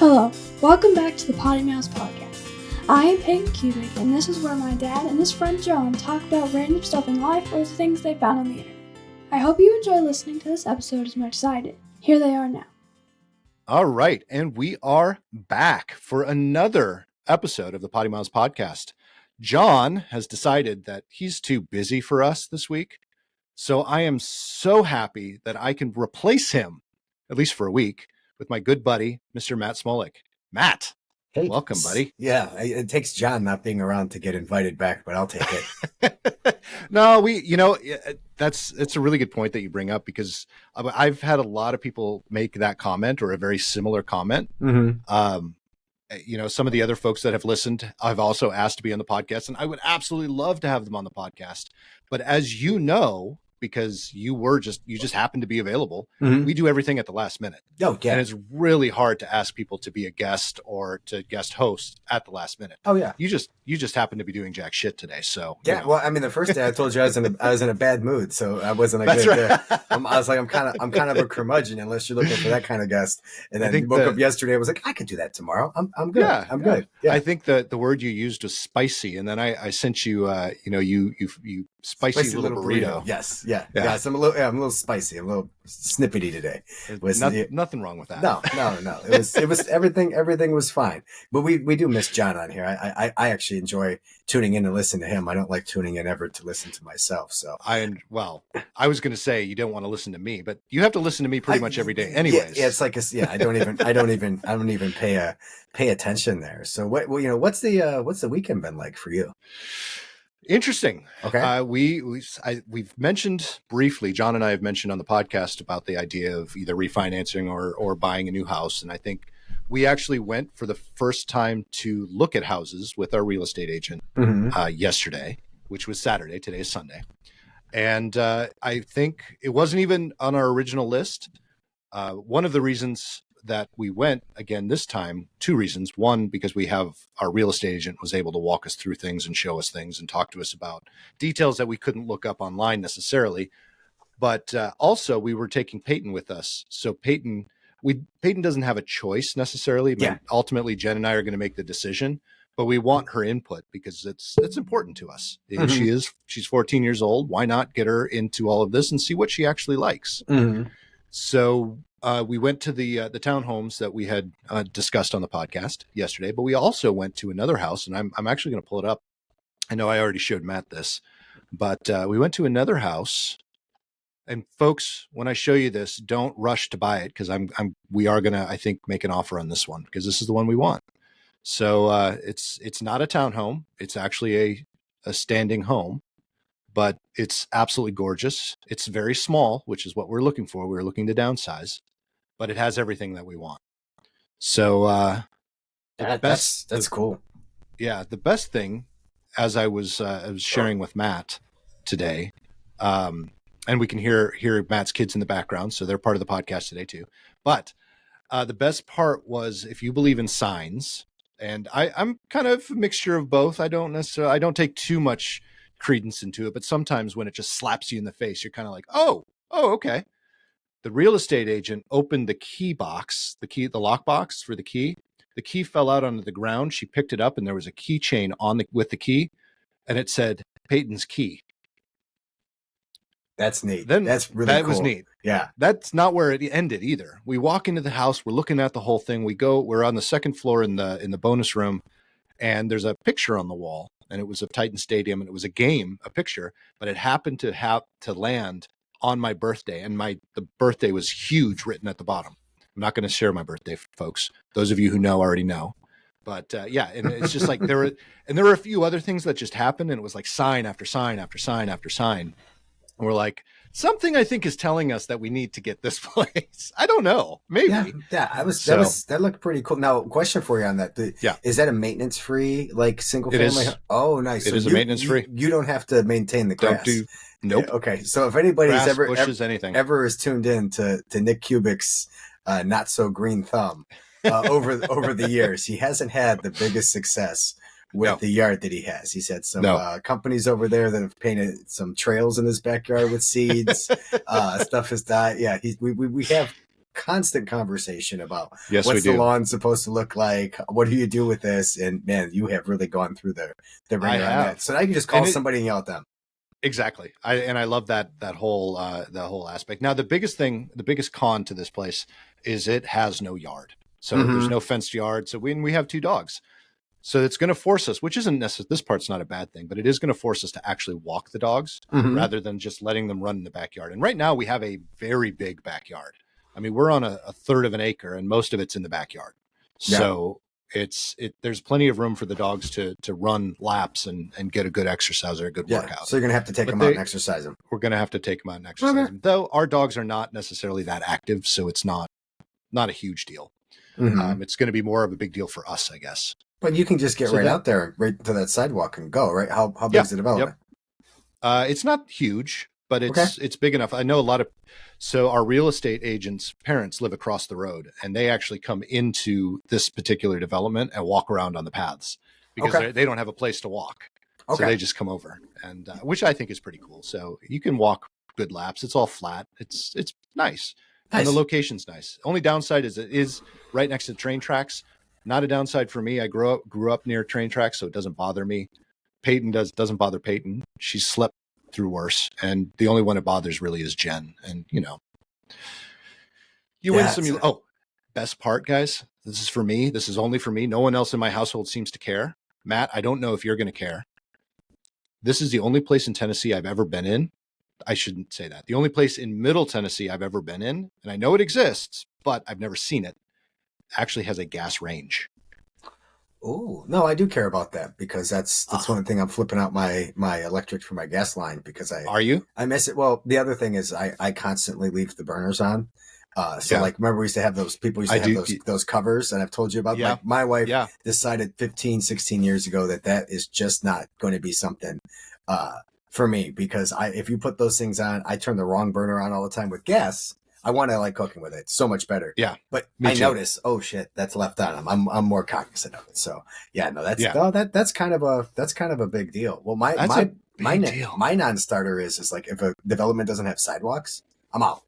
Hello, welcome back to the PoddiMouths podcast. I am Peyton Cubic, and this is where my dad and his friend John talk about random stuff in life or the things they found on the internet. I hope you enjoy listening to this episode as much as I did. Here they are now. All right, and we are back for another episode of the PoddiMouths podcast. John has decided that he's too busy for us this week, so I am so happy that I can replace him, at least for a week, with my good buddy, Mr. Matt Smolik. Matt, hey, welcome, buddy. Yeah, it takes John not being around to get invited back, but I'll take it. No, it's a really good point that you bring up, because I've had a lot of people make that comment or a very similar comment. Mm-hmm. Some of the other folks that have listened, I've also asked to be on the podcast, and I would absolutely love to have them on the podcast. But as you know, because you just happened to be available, we do everything at the last minute. Oh, yeah. And it's really hard to ask people to be a guest or to guest host at the last minute. Oh, yeah. You just happen to be doing jack shit today. So yeah, well, I mean, the first day I told you I was in a bad mood, so I wasn't a good. Right. I was like, I'm kind of a curmudgeon unless you're looking for that kind of guest. And then woke up yesterday, I was like, I could do that tomorrow. I'm good. Yeah, I'm good. Yeah. I think the word you used was spicy, and then I sent you you spicy little burrito. Yes. Yeah. So I'm a little spicy. I'm a little snippety today. Nothing wrong with that. No. It was everything was fine. But we do miss John on here. I actually enjoy tuning in and listening to him. I don't like tuning in ever to listen to myself. So I was going to say you don't want to listen to me, but you have to listen to me pretty much every day, anyways. Yeah, it's like I don't even pay attention there. So what's the weekend been like for you? Interesting. Okay. We've mentioned briefly, John and I have mentioned on the podcast about the idea of either refinancing or buying a new house. And I think we actually went for the first time to look at houses with our real estate agent yesterday, which was Saturday. Today is Sunday. And I think it wasn't even on our original list. One of the reasons that we went again this time, two reasons. One, because we have our real estate agent was able to walk us through things and show us things and talk to us about details that we couldn't look up online necessarily. But also we were taking Peyton with us. So Peyton doesn't have a choice necessarily. I mean, ultimately, Jen and I are going to make the decision, but we want her input because it's important to us. Mm-hmm. She's 14 years old. Why not get her into all of this and see what she actually likes? Mm-hmm. So we went to the townhomes that we had discussed on the podcast yesterday, but we also went to another house, and I'm actually going to pull it up. I know I already showed Matt this, but we went to another house. And folks, when I show you this, don't rush to buy it, because we are going to, I think, make an offer on this one because this is the one we want. So it's not a townhome. It's actually a standing home, but it's absolutely gorgeous. It's very small, which is what we're looking for. We're looking to downsize, but it has everything that we want. So that's cool. Yeah, the best thing, as I was sharing with Matt today, and we can hear Matt's kids in the background, so they're part of the podcast today too. But the best part was, if you believe in signs, and I'm kind of a mixture of both. I don't take too much credence into it, but sometimes when it just slaps you in the face, you're kind of like, oh, okay. The real estate agent opened the key box, the lock box for the key. The key fell out onto the ground. She picked it up, and there was a keychain with the key, and it said Peyton's key. That's neat. That's really cool. That was neat. Yeah. That's not where it ended either. We walk into the house, we're looking at the whole thing. We're on the second floor in the bonus room, and there's a picture on the wall, and it was of Titan Stadium, and it was a picture, but it happened to have to land on my birthday, and the birthday was huge written at the bottom. I'm not going to share my birthday, folks. Those of you who know already know. But and it's just like there were a few other things that just happened, and it was like sign after sign after sign after sign. And we're like, something I think is telling us that we need to get this place. I don't know. Maybe. Yeah. That looked pretty cool. Now, question for you on that. Is that a maintenance free, like, single family? Oh, nice. It is a maintenance free. You don't have to maintain the grass. Nope. Yeah, okay. So if anybody's anything ever is tuned in to Nick Kubik's not so green thumb over the years, he hasn't had the biggest success with the yard that he has. He's had some companies over there that have painted some trails in his backyard with seeds. Stuff has died. Yeah, we have constant conversation about Yes, what's we do. the lawn supposed to look like? What do you do with this? And man, you have really gone through the ringer on that. So now you can just call somebody and yell at them. Exactly. I love that whole aspect. Now, the biggest con to this place is it has no yard. So there's no fenced yard. So we have 2 dogs. So it's going to force us, which isn't necessarily, this part's not a bad thing, but it is going to force us to actually walk the dogs rather than just letting them run in the backyard. And right now we have a very big backyard. I mean, we're on a third of an acre and most of it's in the backyard. So there's plenty of room for the dogs to run laps and get a good exercise or a good workout. So you're going to have to take them out and exercise them. We're going to have to take them out and exercise them. Though our dogs are not necessarily that active, so it's not a huge deal. It's going to be more of a big deal for us, I guess. But you can just get out there, right to that sidewalk and go, right? How big is the development? It's not huge, but it's big enough. I know so our real estate agents' parents live across the road, and they actually come into this particular development and walk around on the paths because they don't have a place to walk. So they just come over, and which I think is pretty cool. So you can walk good laps. It's all flat. It's nice. And the location's nice. Only downside is it is right next to the train tracks. Not a downside for me. I grew up near train tracks, so it doesn't bother me. Peyton doesn't bother Peyton. She's slept through worse, and the only one it bothers really is Jen. And you win some. Best part, guys. This is for me. This is only for me. No one else in my household seems to care. Matt, I don't know if you're going to care. This is the only place in Tennessee I've ever been in. I shouldn't say that. The only place in Middle Tennessee I've ever been in, and I know it exists, but I've never seen it, actually has a gas range. Oh, no, I do care about that because that's one thing I'm flipping out my electric for my gas line because Are you? I miss it. Well, the other thing is I constantly leave the burners on. Like, remember we used to have those those covers, and I've told you about my wife decided 15, 16 years ago that is just not going to be something for me because if you put those things on, I turn the wrong burner on all the time with gas. I want to like cooking with it. It's so much better. Yeah. But I notice, oh shit, that's left on. I'm more cognizant of it. So that's kind of a big deal. Well, my non-starter is like if a development doesn't have sidewalks, I'm out.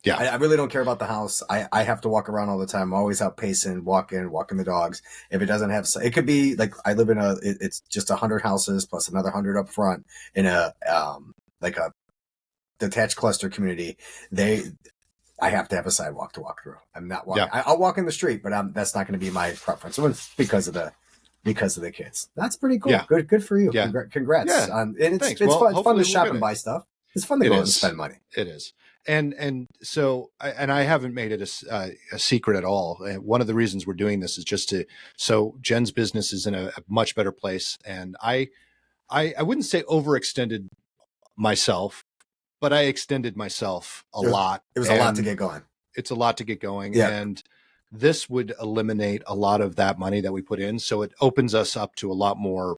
Yeah. I really don't care about the house. I have to walk around all the time. I'm always out pacing, walking the dogs. If it doesn't have, it could be like I live in it's just 100 houses plus another 100 up front in a detached cluster community. I have to have a sidewalk to walk through. I'm not walking. Yeah. I'll walk in the street, but that's not going to be my preference. Because of the kids. That's pretty cool. Yeah. Good for you. Yeah. Congrats. Yeah. And it's fun to shop and buy stuff. It's fun to go and spend money. It is. And so I haven't made it a secret at all. One of the reasons we're doing this is just so Jen's business is in a much better place. And I wouldn't say overextended myself, but I extended myself a lot. It was a lot to get going. It's a lot to get going. Yeah. And this would eliminate a lot of that money that we put in. So it opens us up to a lot more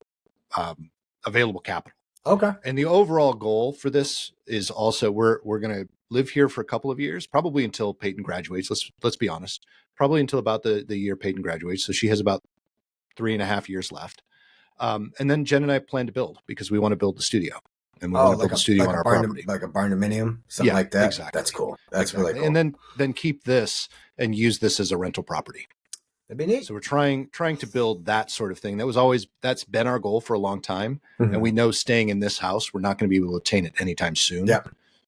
available capital. Okay. And the overall goal for this is also we're going to live here for a couple of years, probably until Peyton graduates. Let's be honest, probably until about the year Peyton graduates. So she has about 3.5 years left. And then Jen and I plan to build because we want to build the studio. And we want to build a studio on our property. Like a barndominium, something like that. Exactly. That's cool. That's really cool. And then keep this and use this as a rental property. That'd be neat. So we're trying to build that sort of thing. That's been our goal for a long time. Mm-hmm. And we know staying in this house, we're not going to be able to attain it anytime soon. Yeah.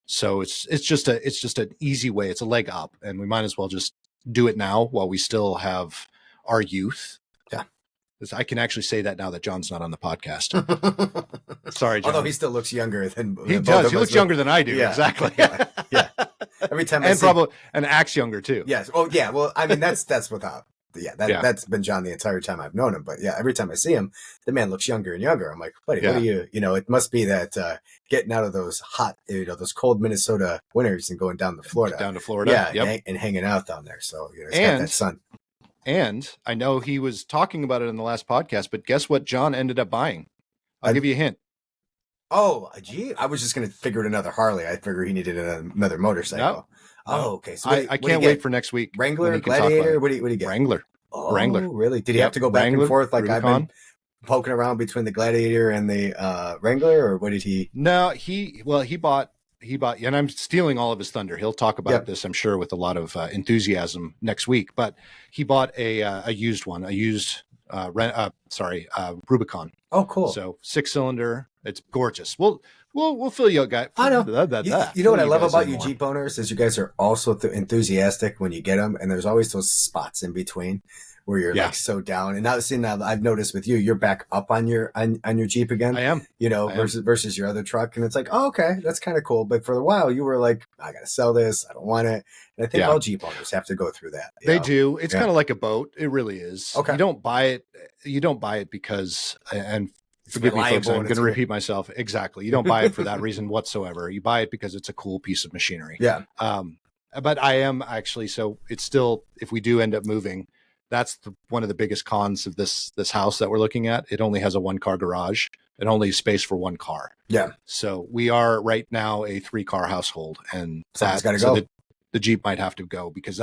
So it's just an easy way. It's a leg up, and we might as well just do it now while we still have our youth. Yeah. I can actually say that now that John's not on the podcast. Sorry, John. Although he still looks younger than he does. He looks younger than I do. Yeah. Exactly. Yeah. Every time and acts younger too. Yes. Oh yeah. Well, I mean that's without. That's been John the entire time I've known him. But yeah, every time I see him, the man looks younger and younger. I'm like, buddy, what are you? It must be that getting out of those hot, those cold Minnesota winters and going down to Florida. Yeah. And hanging out down there. So it's got that sun. And I know he was talking about it in the last podcast, but guess what John ended up buying? I'll give you a hint. Oh, gee. I was just going to figure another Harley. I figured he needed another motorcycle. No. Oh, okay. So I can't wait for next week. Wrangler, Gladiator? What do you get? Wrangler. Oh, Wrangler. Really? Did he have to go back and forth like Rubicon? I've been poking around between the Gladiator and the Wrangler, or what did he? No, he bought and I'm stealing all of his thunder. He'll talk about this, I'm sure, with a lot of enthusiasm next week. But he bought a used one, Rubicon. Oh, cool. So 6-cylinder. It's gorgeous. We'll fill you out, guys. I know. You know what I love about you more. Jeep owners is you guys are also enthusiastic when you get them, and there's always those spots in between where you're like so down. And now I've noticed with you're back up on your Jeep again. I am. Versus your other truck, and it's like, oh, okay, that's kind of cool. But for a while, you were like, I gotta sell this. I don't want it. And I think all Jeep owners have to go through that. They do. It's kind of like a boat. It really is. Okay. You don't buy it because forgive me, folks, I'm going to repeat myself. Exactly. You don't buy it for that reason whatsoever. You buy it because it's a cool piece of machinery. Yeah. But I am actually, so it's still, if we do end up moving, that's one of the biggest cons of this house that we're looking at. It only has a 1-car garage. It only has space for 1 car. Yeah. So we are right now a 3-car household, and that's got to go. The Jeep might have to go because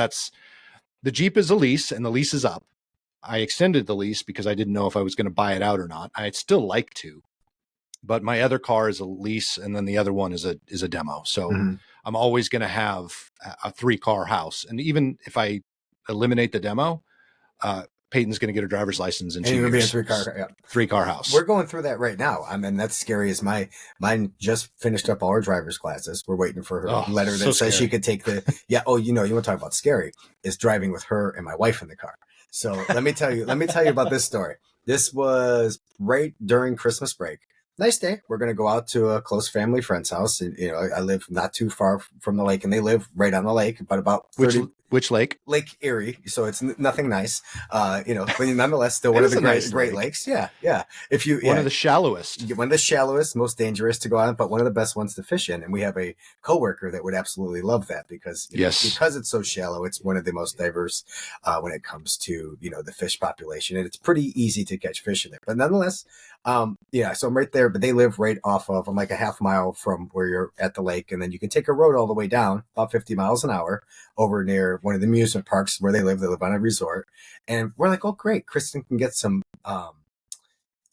the Jeep is a lease and the lease is up. I extended the lease because I didn't know if I was going to buy it out or not. I'd still like to, but my other car is a lease, and then the other one is a demo. So I'm always going to have a 3-car house. And even if I eliminate the demo, Peyton's going to get her driver's license in 2 years. Be a 3-car house. We're going through that right now. I mean, that's scary as mine just finished up all her driver's classes. We're waiting for her letter that says she could take the, you want to talk about scary, is driving with her and my wife in the car. So let me tell you about this story. This was right during Christmas break. Nice day. We're going to go out to a close family friend's house. And, I live not too far from the lake, and they live right on the lake, but about 30, Which lake? Lake Erie. So it's nothing nice, but nonetheless, still one of the great lakes. Yeah. Yeah. One of the shallowest. One of the shallowest, most dangerous to go on, but one of the best ones to fish in. And we have a coworker that would absolutely love that because, because it's so shallow, it's one of the most diverse when it comes to, the fish population. And it's pretty easy to catch fish in there. But nonetheless, so I'm right there, but they live right off of, I'm like a half mile from where you're at the lake. And then you can take a road all the way down about 50 miles an hour over near one of the amusement parks where they live. They live on a resort. And we're like, oh, great. Kristen can get some,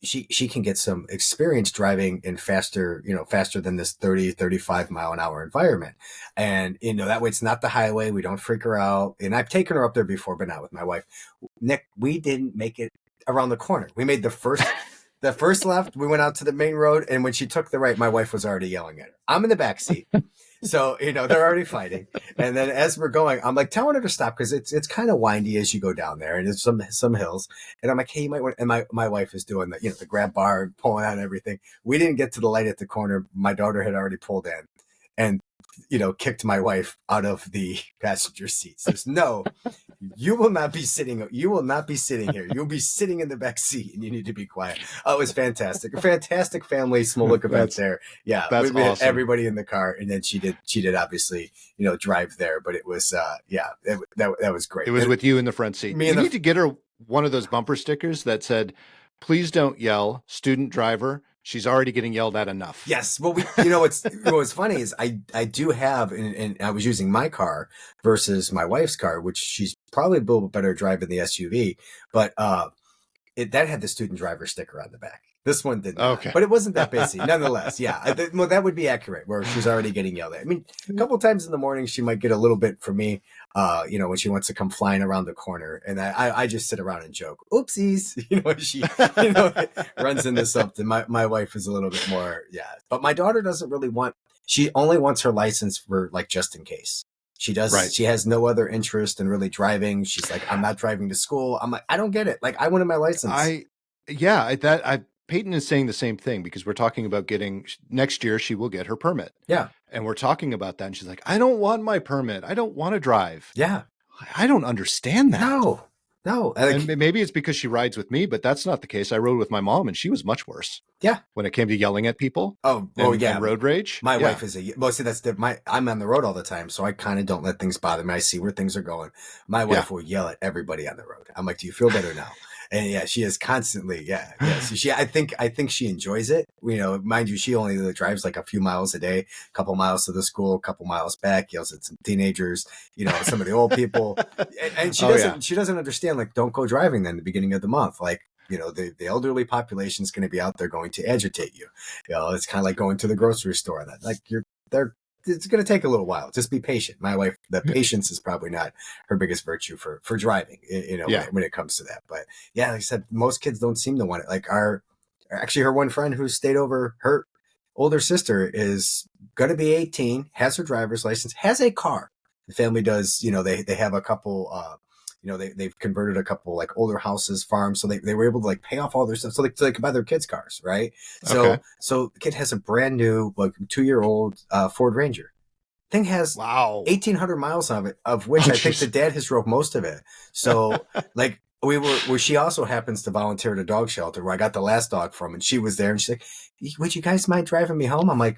she can get some experience driving in faster than this 30, 35 mile an hour environment. And, that way it's not the highway. We don't freak her out. And I've taken her up there before, but not with my wife. Nick, we didn't make it around the corner. We made the first left, we went out to the main road, and when she took the right, my wife was already yelling at her. I'm in the back seat. So, they're already fighting. And then as we're going, I'm like telling her to stop because it's kind of windy as you go down there, and there's some hills. And I'm like, hey, you might want, and my wife is doing the grab bar, pulling out everything. We didn't get to the light at the corner. My daughter had already pulled in and, kicked my wife out of the passenger seat. Says, no, you will not be sitting here. You'll be sitting in the back seat, and you need to be quiet. Oh, it was fantastic. A fantastic family Smoluk event there. Yeah. That's we had awesome. everybody in the car, and then she did obviously, drive there, but it was, that was great. It was with you in the front seat. You need to get her one of those bumper stickers that said, please don't yell, student driver. She's already getting yelled at enough. Yes. Well, what's funny is I do have, and I was using my car versus my wife's car, which she's probably a little better driving the SUV, but that had the student driver sticker on the back. This one didn't. Okay. But it wasn't that busy. Nonetheless, yeah. Well, that would be accurate, where she's already getting yelled at. I mean, a couple times in the morning, she might get a little bit from me, when she wants to come flying around the corner. And I just sit around and joke, oopsies, she, runs into something. My wife is a little bit more, yeah. But my daughter doesn't really she only wants her license for like, just in case. She does. Right. She has no other interest in really driving. She's like, I'm not driving to school. I'm like, I don't get it. Like, I wanted my license. Peyton is saying the same thing because we're talking about next year, she will get her permit. Yeah. And we're talking about that. And she's like, I don't want my permit. I don't want to drive. Yeah. I don't understand that. No. And maybe it's because she rides with me, but that's not the case. I rode with my mom and she was much worse. Yeah. When it came to yelling at people. And road rage. My wife is I'm on the road all the time. So I kind of don't let things bother me. I see where things are going. My wife will yell at everybody on the road. I'm like, do you feel better now? And yeah, she is constantly, So I think she enjoys it. Mind you, she only drives like a few miles a day, a couple miles to the school, a couple miles back, yells at some teenagers, some of the old people. And she doesn't understand, like, don't go driving then at the beginning of the month. Like, the elderly population is going to be out there going to agitate you. It's kind of like going to the grocery store. Like they're it's going to take a little while. Just be patient. My wife, the patience is probably not her biggest virtue for driving, when it comes to that. But yeah, like I said, most kids don't seem to want it. Like actually her one friend who stayed over, her older sister is going to be 18, has her driver's license, has a car. The family does, they have a couple, they've converted a couple like older houses, farms. So they were able to like pay off all their stuff. So they can buy their kids' cars. Right. So the kid has a brand new, like 2-year-old Ford Ranger. Thing has 1,800 miles of it, of which I think the dad has drove most of it. So like she also happens to volunteer at a dog shelter where I got the last dog from, and she was there, and she's like, would you guys mind driving me home? I'm like,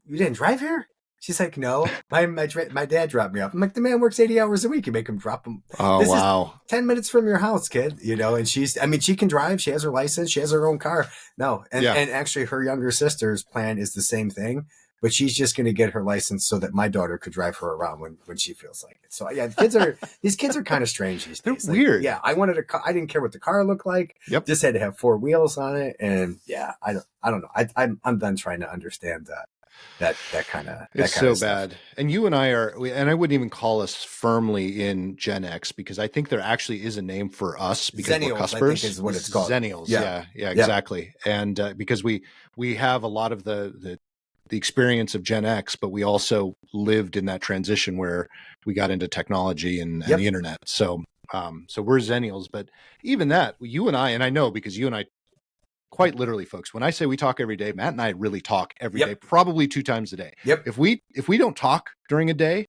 you didn't drive here? She's like, no, my dad dropped me off. I'm like, the man works 80 hours a week. You make him drop him. Oh, this wow. is 10 minutes from your house, kid, and she can drive. She has her license. She has her own car. No. And actually her younger sister's plan is the same thing, but she's just going to get her license so that my daughter could drive her around when she feels like it. So yeah, these kids are kind of strange these days. They're weird. Yeah. I wanted a car. I didn't care what the car looked like. Yep. Just had to have 4 wheels on it. And yeah, I don't know. I'm done trying to understand that kind of it's so bad. And you and I and I wouldn't even call us firmly in Gen X, because I think there actually is a name for us, because Zennials, we're cuspers. I think is what it's called. Zennials. Yeah, exactly. And because we have a lot of the experience of Gen X, but we also lived in that transition where we got into technology and the internet. So we're Zennials. But even that, you and I know, because you and I, quite literally, folks, when I say we talk every day, Matt and I really talk every day, probably 2 times a day. Yep. If we don't talk during a day,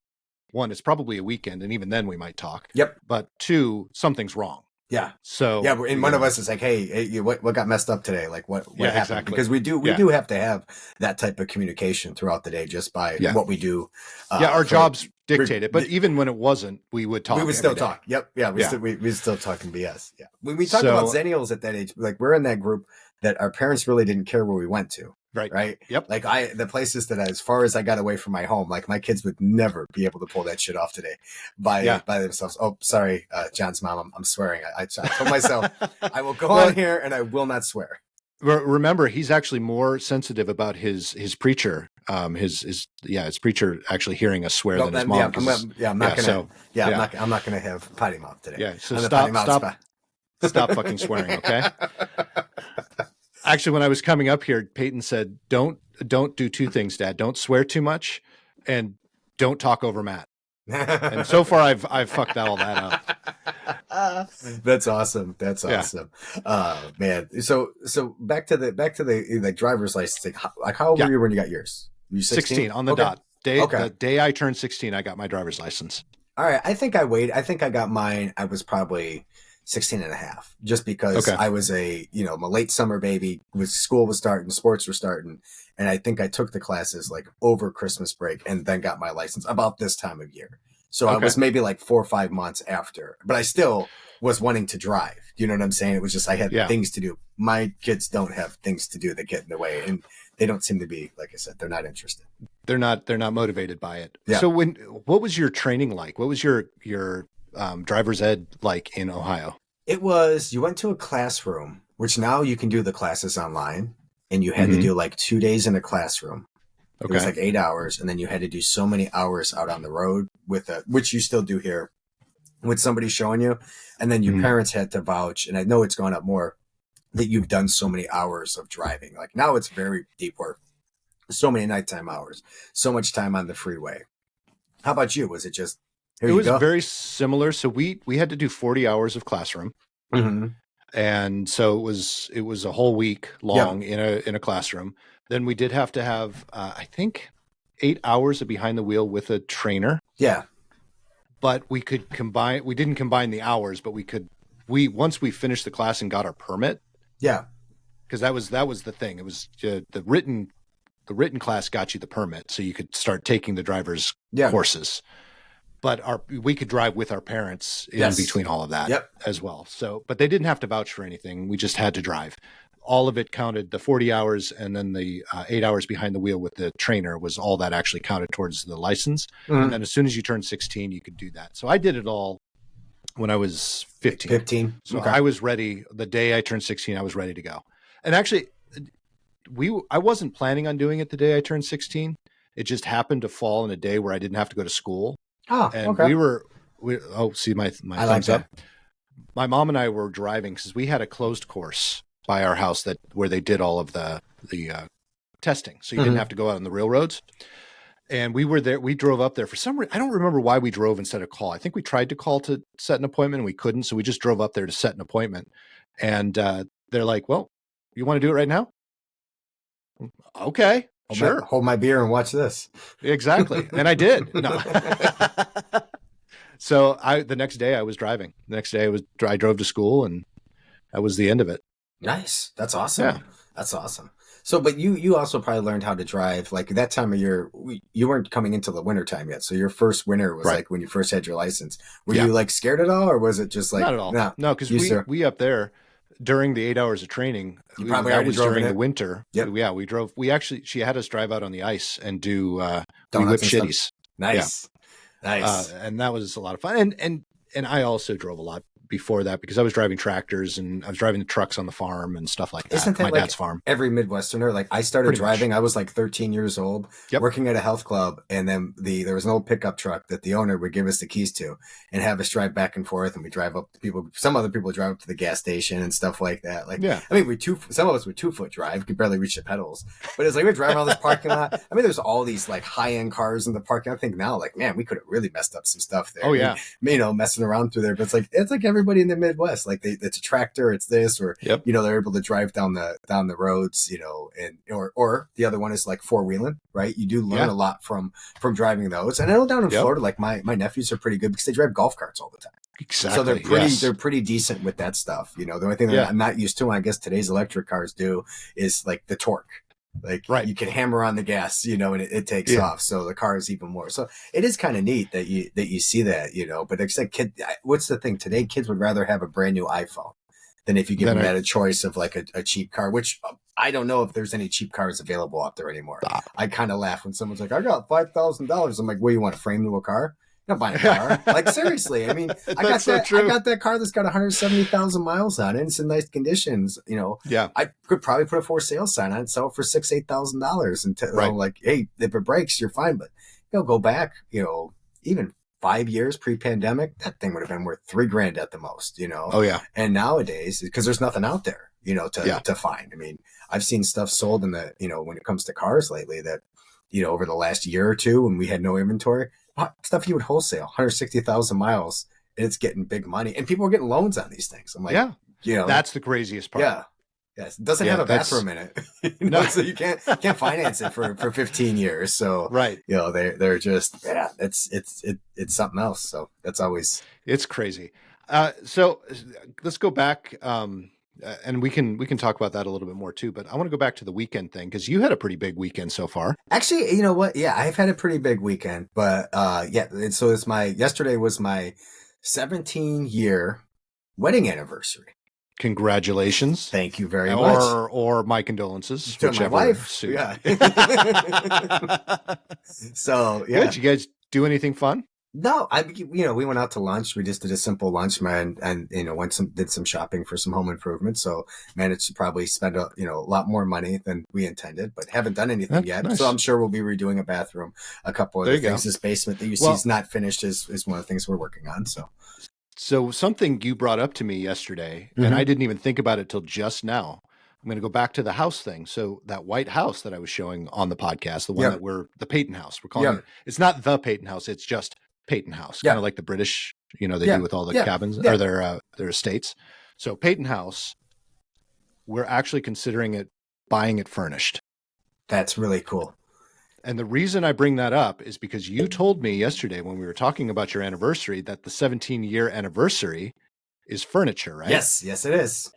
one, it's probably a weekend, and even then we might talk. Yep. But 2, something's wrong. Yeah. So and one of us is like, hey, what got messed up today? Like what happened? Exactly. Because we do have to have that type of communication throughout the day, just by what we do. Our jobs dictate it. But even when it wasn't, we would talk. We would still talk. Yep. Yeah. We still talking BS. Yeah. When we talk about Zennials at that age, like we're in that group that our parents really didn't care where we went to. Right. Yep. Like the places that as far as I got away from my home, like my kids would never be able to pull that shit off today by themselves. Oh, sorry, John's mom. I'm swearing. I told myself I will go on here and I will not swear. Remember, he's actually more sensitive about his preacher, his preacher actually hearing us swear than his mom. I'm not gonna have potty mouth today. Yeah. So stop fucking swearing. Okay. Actually, when I was coming up here, Peyton said, don't do 2 things, Dad. Don't swear too much, and don't talk over Matt. And so far I've fucked all that up. That's awesome. Man. So back to the like driver's license thing. How old were you when you got yours? Were you 16 on the dot. The day I turned 16, I got my driver's license. All right. I think I got mine. I was probably 16 and a half, just because I was a late summer baby. School was starting, sports were starting. And I think I took the classes like over Christmas break and then got my license about this time of year. So I was maybe like 4 or 5 months after, but I still was wanting to drive. You know what I'm saying? It was just, I had things to do. My kids don't have things to do that get in the way, and they don't seem to be, like I said, they're not interested. They're not motivated by it. Yeah. So what was your training like? What was your driver's ed like in Ohio? It was, you went to a classroom, which now you can do the classes online, and you had to do like 2 days in a classroom. It was like 8 hours, and then you had to do so many hours out on the road which you still do here, with somebody showing you, and then your parents had to vouch, and I know it's gone up more, that you've done so many hours of driving. Like now it's very deep work, so many nighttime hours, so much time on the freeway. How about you? Was it just it was very similar. So we had to do 40 hours of classroom. Mm-hmm. And so it was a whole week long in a classroom. Then we did have to have, I think 8 hours of behind the wheel with a trainer. Yeah. But we didn't combine the hours, but once we finished the class and got our permit. Yeah. Cause that was the thing. It was the written class got you the permit, so you could start taking the driver's courses. But we could drive with our parents in between all of that as well. So, but they didn't have to vouch for anything. We just had to drive. All of it counted, the 40 hours and then the 8 hours behind the wheel with the trainer was all that actually counted towards the license. Mm-hmm. And then as soon as you turned 16, you could do that. So I did it all when I was 15. So I was ready. The day I turned 16, I was ready to go. And actually, I wasn't planning on doing it the day I turned 16. It just happened to fall in a day where I didn't have to go to school. Oh, And okay. see my I thumbs like up. My mom and I were driving because we had a closed course by our house where they did all of the testing. So you didn't have to go out on the real roads. And we were there. We drove up there for some reason. I don't remember why we drove instead of call. I think we tried to call to set an appointment and we couldn't. So we just drove up there to set an appointment. And they're like, well, you want to do it right now? Okay, sure. Hold my beer and watch this. Exactly. And I did. No. So the next day I was driving. The next day I drove to school, and that was the end of it. Nice. That's awesome. Yeah. That's awesome. So, but you also probably learned how to drive, like that time of year, you weren't coming into the winter time yet. So your first winter was like when you first had your license. Were you like scared at all, or was it just like, not at all? No, because we up there during the 8 hours of training, that was during the winter. Yep. Yeah, we drove. She had us drive out on the ice and do we whip shitties. Nice. Yeah. Nice. And that was a lot of fun. And I also drove a lot before that because I was driving tractors and I was driving the trucks on the farm and stuff like that. Isn't that my like dad's farm? Every Midwesterner, like I started Pretty driving, much. I was like 13 years old, working at a health club, and then there was an old pickup truck that the owner would give us the keys to and have us drive back and forth, and we drive up to people. Some other people drive up to the gas station and stuff like that. Like, I mean, some of us would 2-foot drive, could barely reach the pedals, but it's like we're driving around this parking lot. I mean, there's all these like high-end cars in the parking lot. I think now, like, man, we could have really messed up some stuff there. Oh yeah, messing around through there, but it's like everybody in the Midwest. Like it's a tractor, it's this, or they're able to drive down the roads, and or the other one is like four-wheeling, right? You do learn a lot from driving those. And I know down in Florida, like my nephews are pretty good because they drive golf carts all the time. Exactly. So they're pretty decent with that stuff. The only thing that I'm not used to, and I guess today's electric cars do, is like the torque. Like you can hammer on the gas, and it takes off. So the car is even more. So it is kind of neat that you see that, but it's like what's the thing today? Kids would rather have a brand new iPhone than if you give them that a choice of like a cheap car, which I don't know if there's any cheap cars available out there anymore. I kind of laugh when someone's like, I got $5,000. I'm like, what, you want a frame to a car? Not buying a car. Like seriously, I mean, I got that car that's got 170,000 miles on it. It's in nice conditions. I could probably put a for sale sign on it, sell it for $6,000-$8,000, and like, hey, if it breaks, you're fine. But go back, even 5 years pre-pandemic, that thing would have been worth $3,000 at the most. Oh yeah. And nowadays, because there's nothing out there, to find. I mean, I've seen stuff sold in the, when it comes to cars lately that, over the last year or two when we had no inventory. Stuff you would wholesale 160,000 miles, and it's getting big money, and people are getting loans on these things. I'm like, that's the craziest part. Yeah. Yes. It doesn't have a bathroom in it. No. So you can't finance it for 15 years. So, they're just, it's something else. So that's always, it's crazy. So let's go back. And we can talk about that a little bit more too, but I want to go back to the weekend thing because you had a pretty big weekend so far. Actually, you know what? Yeah, I've had a pretty big weekend, but and so yesterday was my 17-year wedding anniversary. Congratulations! Thank you very much. Or my condolences to my wife. Suit. Yeah. So yeah, did you guys do anything fun? No, we went out to lunch. We just did a simple lunch, man, and did some shopping for some home improvements. So managed to probably spend a lot more money than we intended, but haven't done anything yet. Nice. So I'm sure we'll be redoing a bathroom. A couple of things. This basement that you see is not finished is one of the things we're working on. So something you brought up to me yesterday, and I didn't even think about it till just now. I'm going to go back to the house thing. So that white house that I was showing on the podcast, the one that the Peyton House, we're calling it. It's not the Peyton House. It's just Peyton House, kind of like the British, they do with all the cabins or their estates. So Peyton House, we're actually considering buying it furnished. That's really cool. And the reason I bring that up is because you told me yesterday when we were talking about your anniversary that the 17-year anniversary is furniture, right? Yes, it is.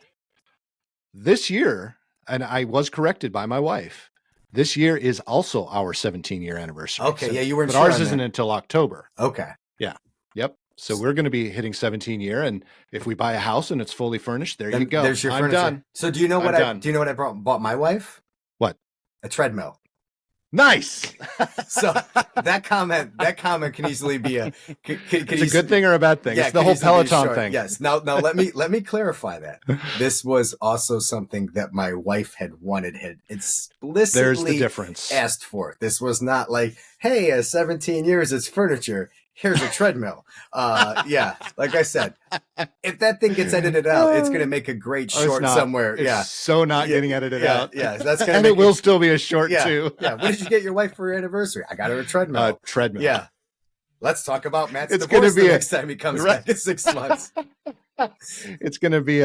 This year, and I was corrected by my wife, this year is also our 17-year anniversary. Okay, you weren't sure. But ours isn't until October. Okay. Yeah. Yep. So we're going to be hitting 17 year, and if we buy a house and it's fully furnished, there you go. There's your furniture. Done. So do you know what I bought my wife? What? A treadmill. Nice. So that comment can easily be it's a good thing or a bad thing. Yeah, it's the whole Peloton thing. Yes. Now let me clarify that. This was also something that my wife had explicitly There's the difference. asked for. This was not like, hey, 17 years, it's furniture. Here's a treadmill. Yeah, like I said, if that thing gets edited out, it's going to make a great short somewhere. It's so not getting edited out. Yeah, that's gonna and it will still be a short too. Yeah. What did you get your wife for her anniversary? I got her a treadmill. Treadmill. Yeah. Let's talk about Matt's divorce the next time he comes back in 6 months. It's gonna be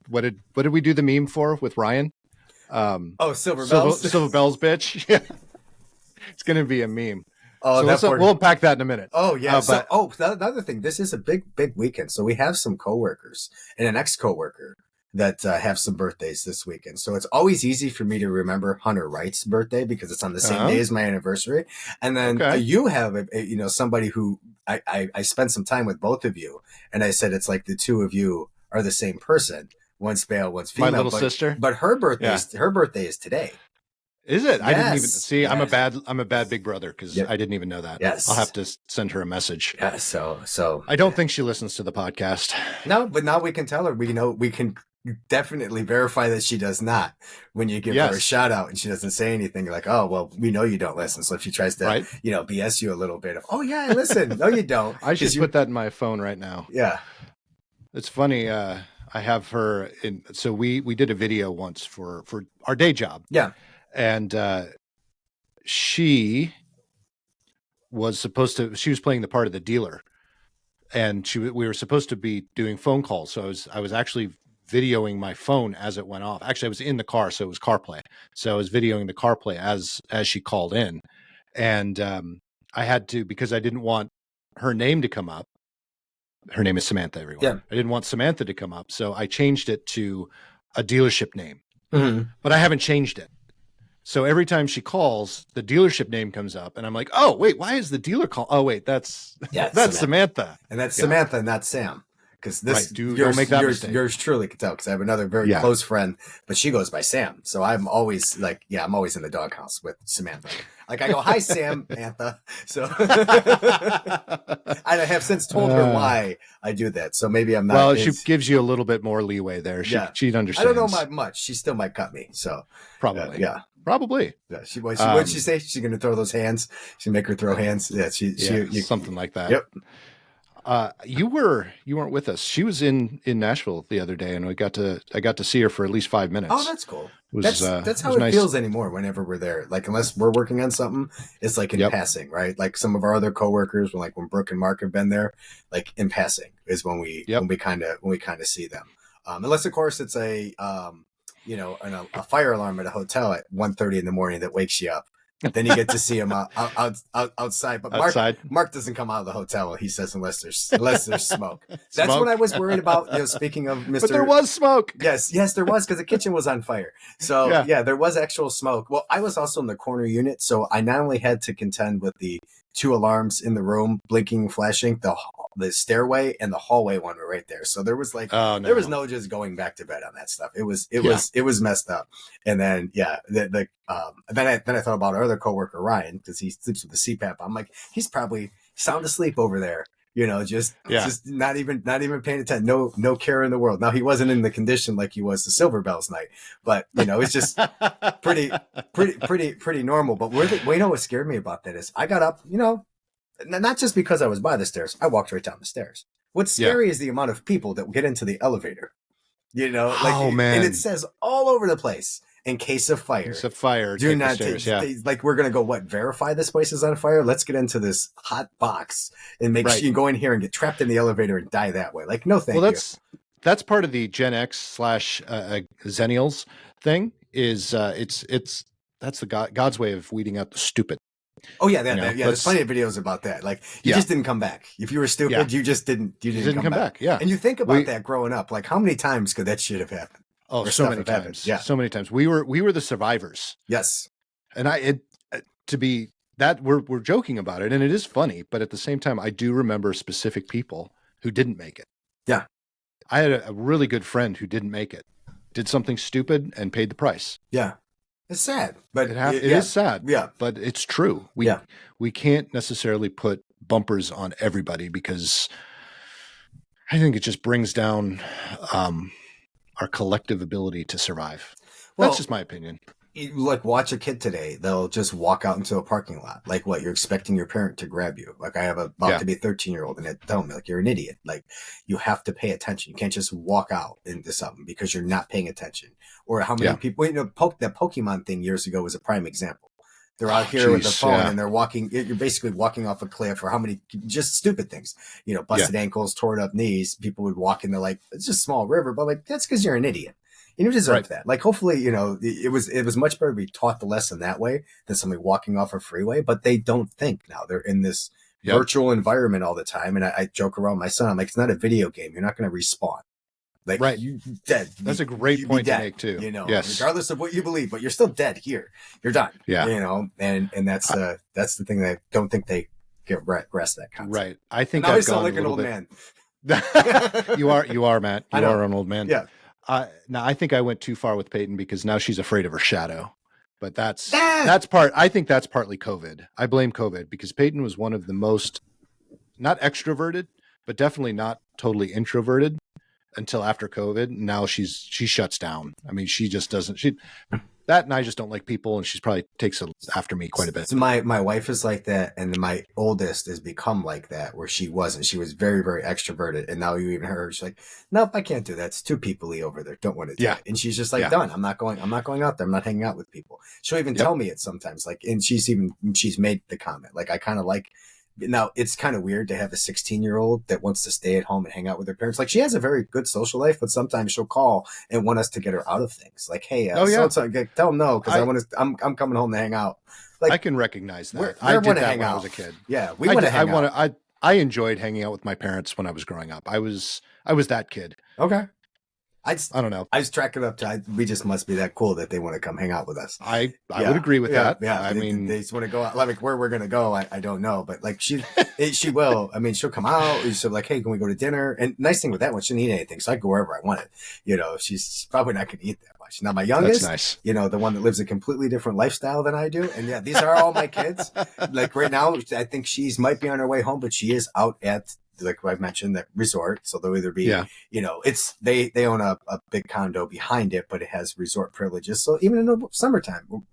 what did we do the meme for with Ryan? Silver Bells. Silver Bells, bitch. Yeah. It's going to be a meme. Oh, so we'll unpack that in a minute. Oh, yeah. The other thing, this is a big weekend. So we have some coworkers and an ex-coworker that have some birthdays this weekend. So it's always easy for me to remember Hunter Wright's birthday because it's on the same day as my anniversary. And then you have somebody who I spent some time with both of you, and I said it's like the two of you are the same person. One's male, one's female. My little sister. But her birthday is today. Is it? Yes, I didn't even see. Yes. I'm a bad big brother because I didn't even know that. Yes, I'll have to send her a message. Yeah. So I don't think she listens to the podcast. No, but now we can tell her. We can definitely verify that she does not. When you give her a shout out and she doesn't say anything, you're like, oh well, we know you don't listen. So if she tries to BS you a little bit of, oh yeah, I listen. No, you don't. I should put that in my phone right now. Yeah, it's funny. I have her in. So we did a video once for our day job. Yeah. And she was playing the part of the dealer, and we were supposed to be doing phone calls. So I was actually videoing my phone as it went off. Actually, I was in the car, so it was CarPlay. So I was videoing the CarPlay as she called in, and I had to, because I didn't want her name to come up. Her name is Samantha, everyone. Yeah. I didn't want Samantha to come up, so I changed it to a dealership name. Mm-hmm. But I haven't changed it. So every time she calls, the dealership name comes up, and I'm like, "Oh, wait, why is the dealer call? Oh, wait, that's Samantha, and that's Samantha, and not Sam." Because don't make that mistake. Yours truly could tell. Because I have another very close friend, but she goes by Sam. So I'm always like, I'm always in the doghouse with Samantha. Like I go, "Hi, Samantha." So I have since told her why I do that. So maybe I'm not. Well, she gives you a little bit more leeway there. She'd understand. I don't know much. She still might cut me. So probably, Probably. Yeah. What'd she say? She's going to throw those hands. She'd make her throw hands. Yeah. Something like that. Yep. You weren't with us. She was in Nashville the other day, and I got to see her for at least 5 minutes. Oh, that's cool. That's how it feels anymore. Whenever we're there, like unless we're working on something, it's like in passing, right? Like some of our other coworkers, when Brooke and Mark have been there, like in passing is when we kind of see them. Unless of course it's a fire alarm at a hotel at 1:30 in the morning that wakes you up. Then you get to see him outside. But Mark doesn't come out of the hotel, he says, unless there's smoke. That's what I was worried about. Speaking of Mr. But there was smoke. Yes, there was, because the kitchen was on fire. So there was actual smoke. Well, I was also in the corner unit, so I not only had to contend with the 2 alarms in the room, blinking, flashing, the stairway and the hallway one were right there. So there was there was no just going back to bed on that stuff. It was messed up. And then then I thought about our other coworker Ryan, because he sleeps with the CPAP. I'm like, he's probably sound asleep over there. Just not even paying attention. No care in the world. Now he wasn't in the condition like he was the Silver Bells night, but it's just pretty normal. But what scared me about that is I got up, not just because I was by the stairs. I walked right down the stairs. What's scary is the amount of people that get into the elevator. Man, and it says all over the place. In case of fire, do not take, we're going to verify this place is on fire. Let's get into this hot box and make sure you go in here and get trapped in the elevator and die that way. Like, no, thank you. That's part of the Gen X / Zennials thing is that's the God's way of weeding out the stupid. Oh yeah. There's plenty of videos about that. Like you just didn't come back. If you were stupid, you just didn't come back. Yeah. And you think about that growing up, like how many times could that shit have happened? Oh, so many times. Yeah. So many times. We were the survivors. Yes. And we're joking about it, and it is funny, but at the same time, I do remember specific people who didn't make it. Yeah. I had a really good friend who didn't make it, did something stupid and paid the price. Yeah. It's sad, but it is sad. Yeah, but it's true. We can't necessarily put bumpers on everybody because I think it just brings down our collective ability to survive. Well, that's just my opinion. Like, watch a kid today. They'll just walk out into a parking lot. Like, what, you're expecting your parent to grab you? Like, I have a about to be 13-year-old, and they tell me, like, you're an idiot. Like, you have to pay attention. You can't just walk out into something because you're not paying attention. Or how many people, that Pokemon thing years ago was a prime example. They're out here with the phone and they're walking. You're basically walking off a cliff, or how many just stupid things, busted ankles, torn up knees. People would walk in, they're like, it's just a small river, but like, that's because you're an idiot. You deserve that. Like, hopefully, it was much better to be taught the lesson that way than somebody walking off a freeway, but they don't think now. They're in this virtual environment all the time. And I joke around with my son. I'm like, it's not a video game. You're not going to respawn. Like, you dead. That's a great point to make too. Regardless of what you believe, but you're still dead here. You're done. Yeah. And that's the thing that I don't think they get grasp that concept. Right. I think I sound like an old man. You are, Matt. You are an old man. Yeah. Now I think I went too far with Peyton because now she's afraid of her shadow, but I think that's partly COVID. I blame COVID because Peyton was one of the most, not extroverted, but definitely not totally introverted until after COVID. Now she shuts down. I mean, she just doesn't, and I just don't like people, and she's probably takes after me quite a bit. So my wife is like that, and my oldest has become like that, where she wasn't. She was very, very extroverted, and now you even heard her. She's like, "Nope, I can't do that. It's too people-y over there. Don't want to do it." And she's just like, "Done. I'm not going out there. I'm not hanging out with people." She'll even tell me it sometimes. Like, and she's made the comment. Like, I kind of like. Now, it's kind of weird to have a 16-year-old that wants to stay at home and hang out with her parents. Like, she has a very good social life, but sometimes she'll call and want us to get her out of things. Like, hey, tell them no, because I'm coming home to hang out. Like, I can recognize that. I did that hang when out. I was a kid. Yeah, we want to hang out. I enjoyed hanging out with my parents when I was growing up. I was that kid. Okay. I don't know. I just track it up to, we just must be that cool that they want to come hang out with us. I would agree with that. Yeah. I mean, they just want to go out. Like, where we're going to go, I don't know. But like, she will. I mean, she'll come out. She'll like, hey, can we go to dinner? And nice thing with that one, she didn't eat anything. So I go wherever I wanted. She's probably not going to eat that much. Now, my youngest, that's nice. The one that lives a completely different lifestyle than I do. And yeah, these are all my kids. Like right now, I think might be on her way home, but she is out at, like I mentioned, that resort. So they'll either be, it's they own a big condo behind it, but it has resort privileges. So even in the summertime,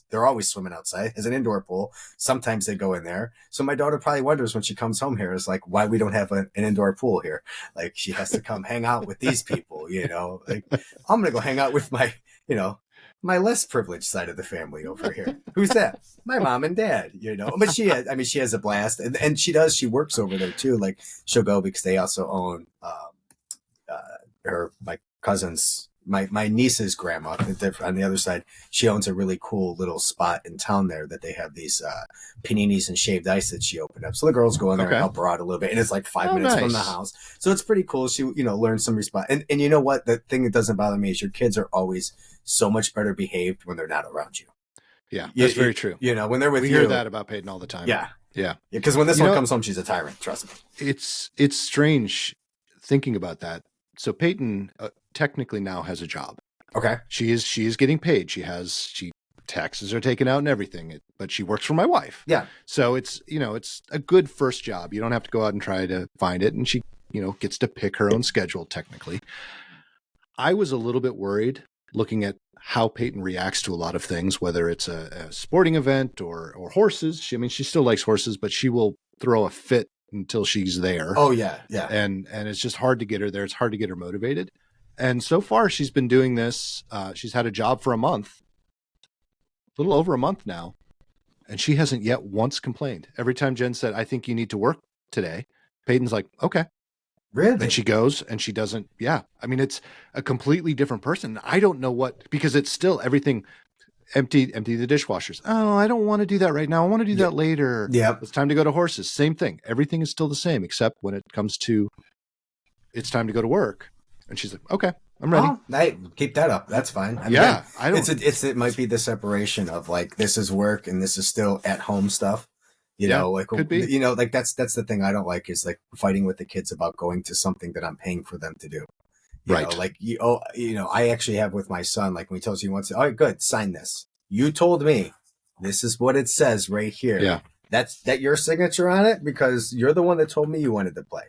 they're always swimming outside. There's an indoor pool. Sometimes they go in there. So my daughter probably wonders when she comes home here, is like, why we don't have an indoor pool here. Like, she has to come hang out with these people, like, I'm going to go hang out with my, my less privileged side of the family over here. Who's that? My mom and dad, but she has a blast, and she works over there too. Like, she'll go because they also own, my cousin's, my niece's grandma on the other side. She owns a really cool little spot in town there that they have these, paninis and shaved ice that she opened up. So the girls go in there and help her out a little bit. And it's like 5 minutes from the house. So it's pretty cool. She, learns some response. And you know what? The thing that doesn't bother me is your kids are always so much better behaved when they're not around you. Yeah, that's very true. When they're with you. We hear that about Peyton all the time. Yeah. Yeah. Because when this one comes home, she's a tyrant. Trust me. It's strange thinking about that. So Peyton technically now has a job. Okay. She is getting paid. Taxes are taken out and everything, but she works for my wife. Yeah. So it's a good first job. You don't have to go out and try to find it. And she, gets to pick her own schedule technically. I was a little bit worried looking at how Peyton reacts to a lot of things, whether it's a sporting event or horses. She still likes horses, but she will throw a fit until she's there. Oh yeah. Yeah. And it's just hard to get her there. It's hard to get her motivated. And so far she's been doing this. She's had a job for a little over a month now. And she hasn't yet once complained. Every time Jen said, I think you need to work today, Peyton's like, okay. Really? And she goes and she doesn't. Yeah. I mean, it's a completely different person. I don't know because it's still everything empty the dishwashers. Oh, I don't want to do that right now. I want to do that later. Yeah. It's time to go to horses. Same thing. Everything is still the same, except when it comes to, it's time to go to work. And she's like, okay, I'm ready. Hey, keep that up. That's fine. I don't. It might be the separation of like, this is work and this is still at home stuff. Could be. Like that's the thing I don't like is like fighting with the kids about going to something that I'm paying for them to do. Right. Like I actually have with my son, like when he tells you he wants to, all right, good, sign this. You told me this is what it says right here. Yeah. That's your signature on it because you're the one that told me you wanted to play.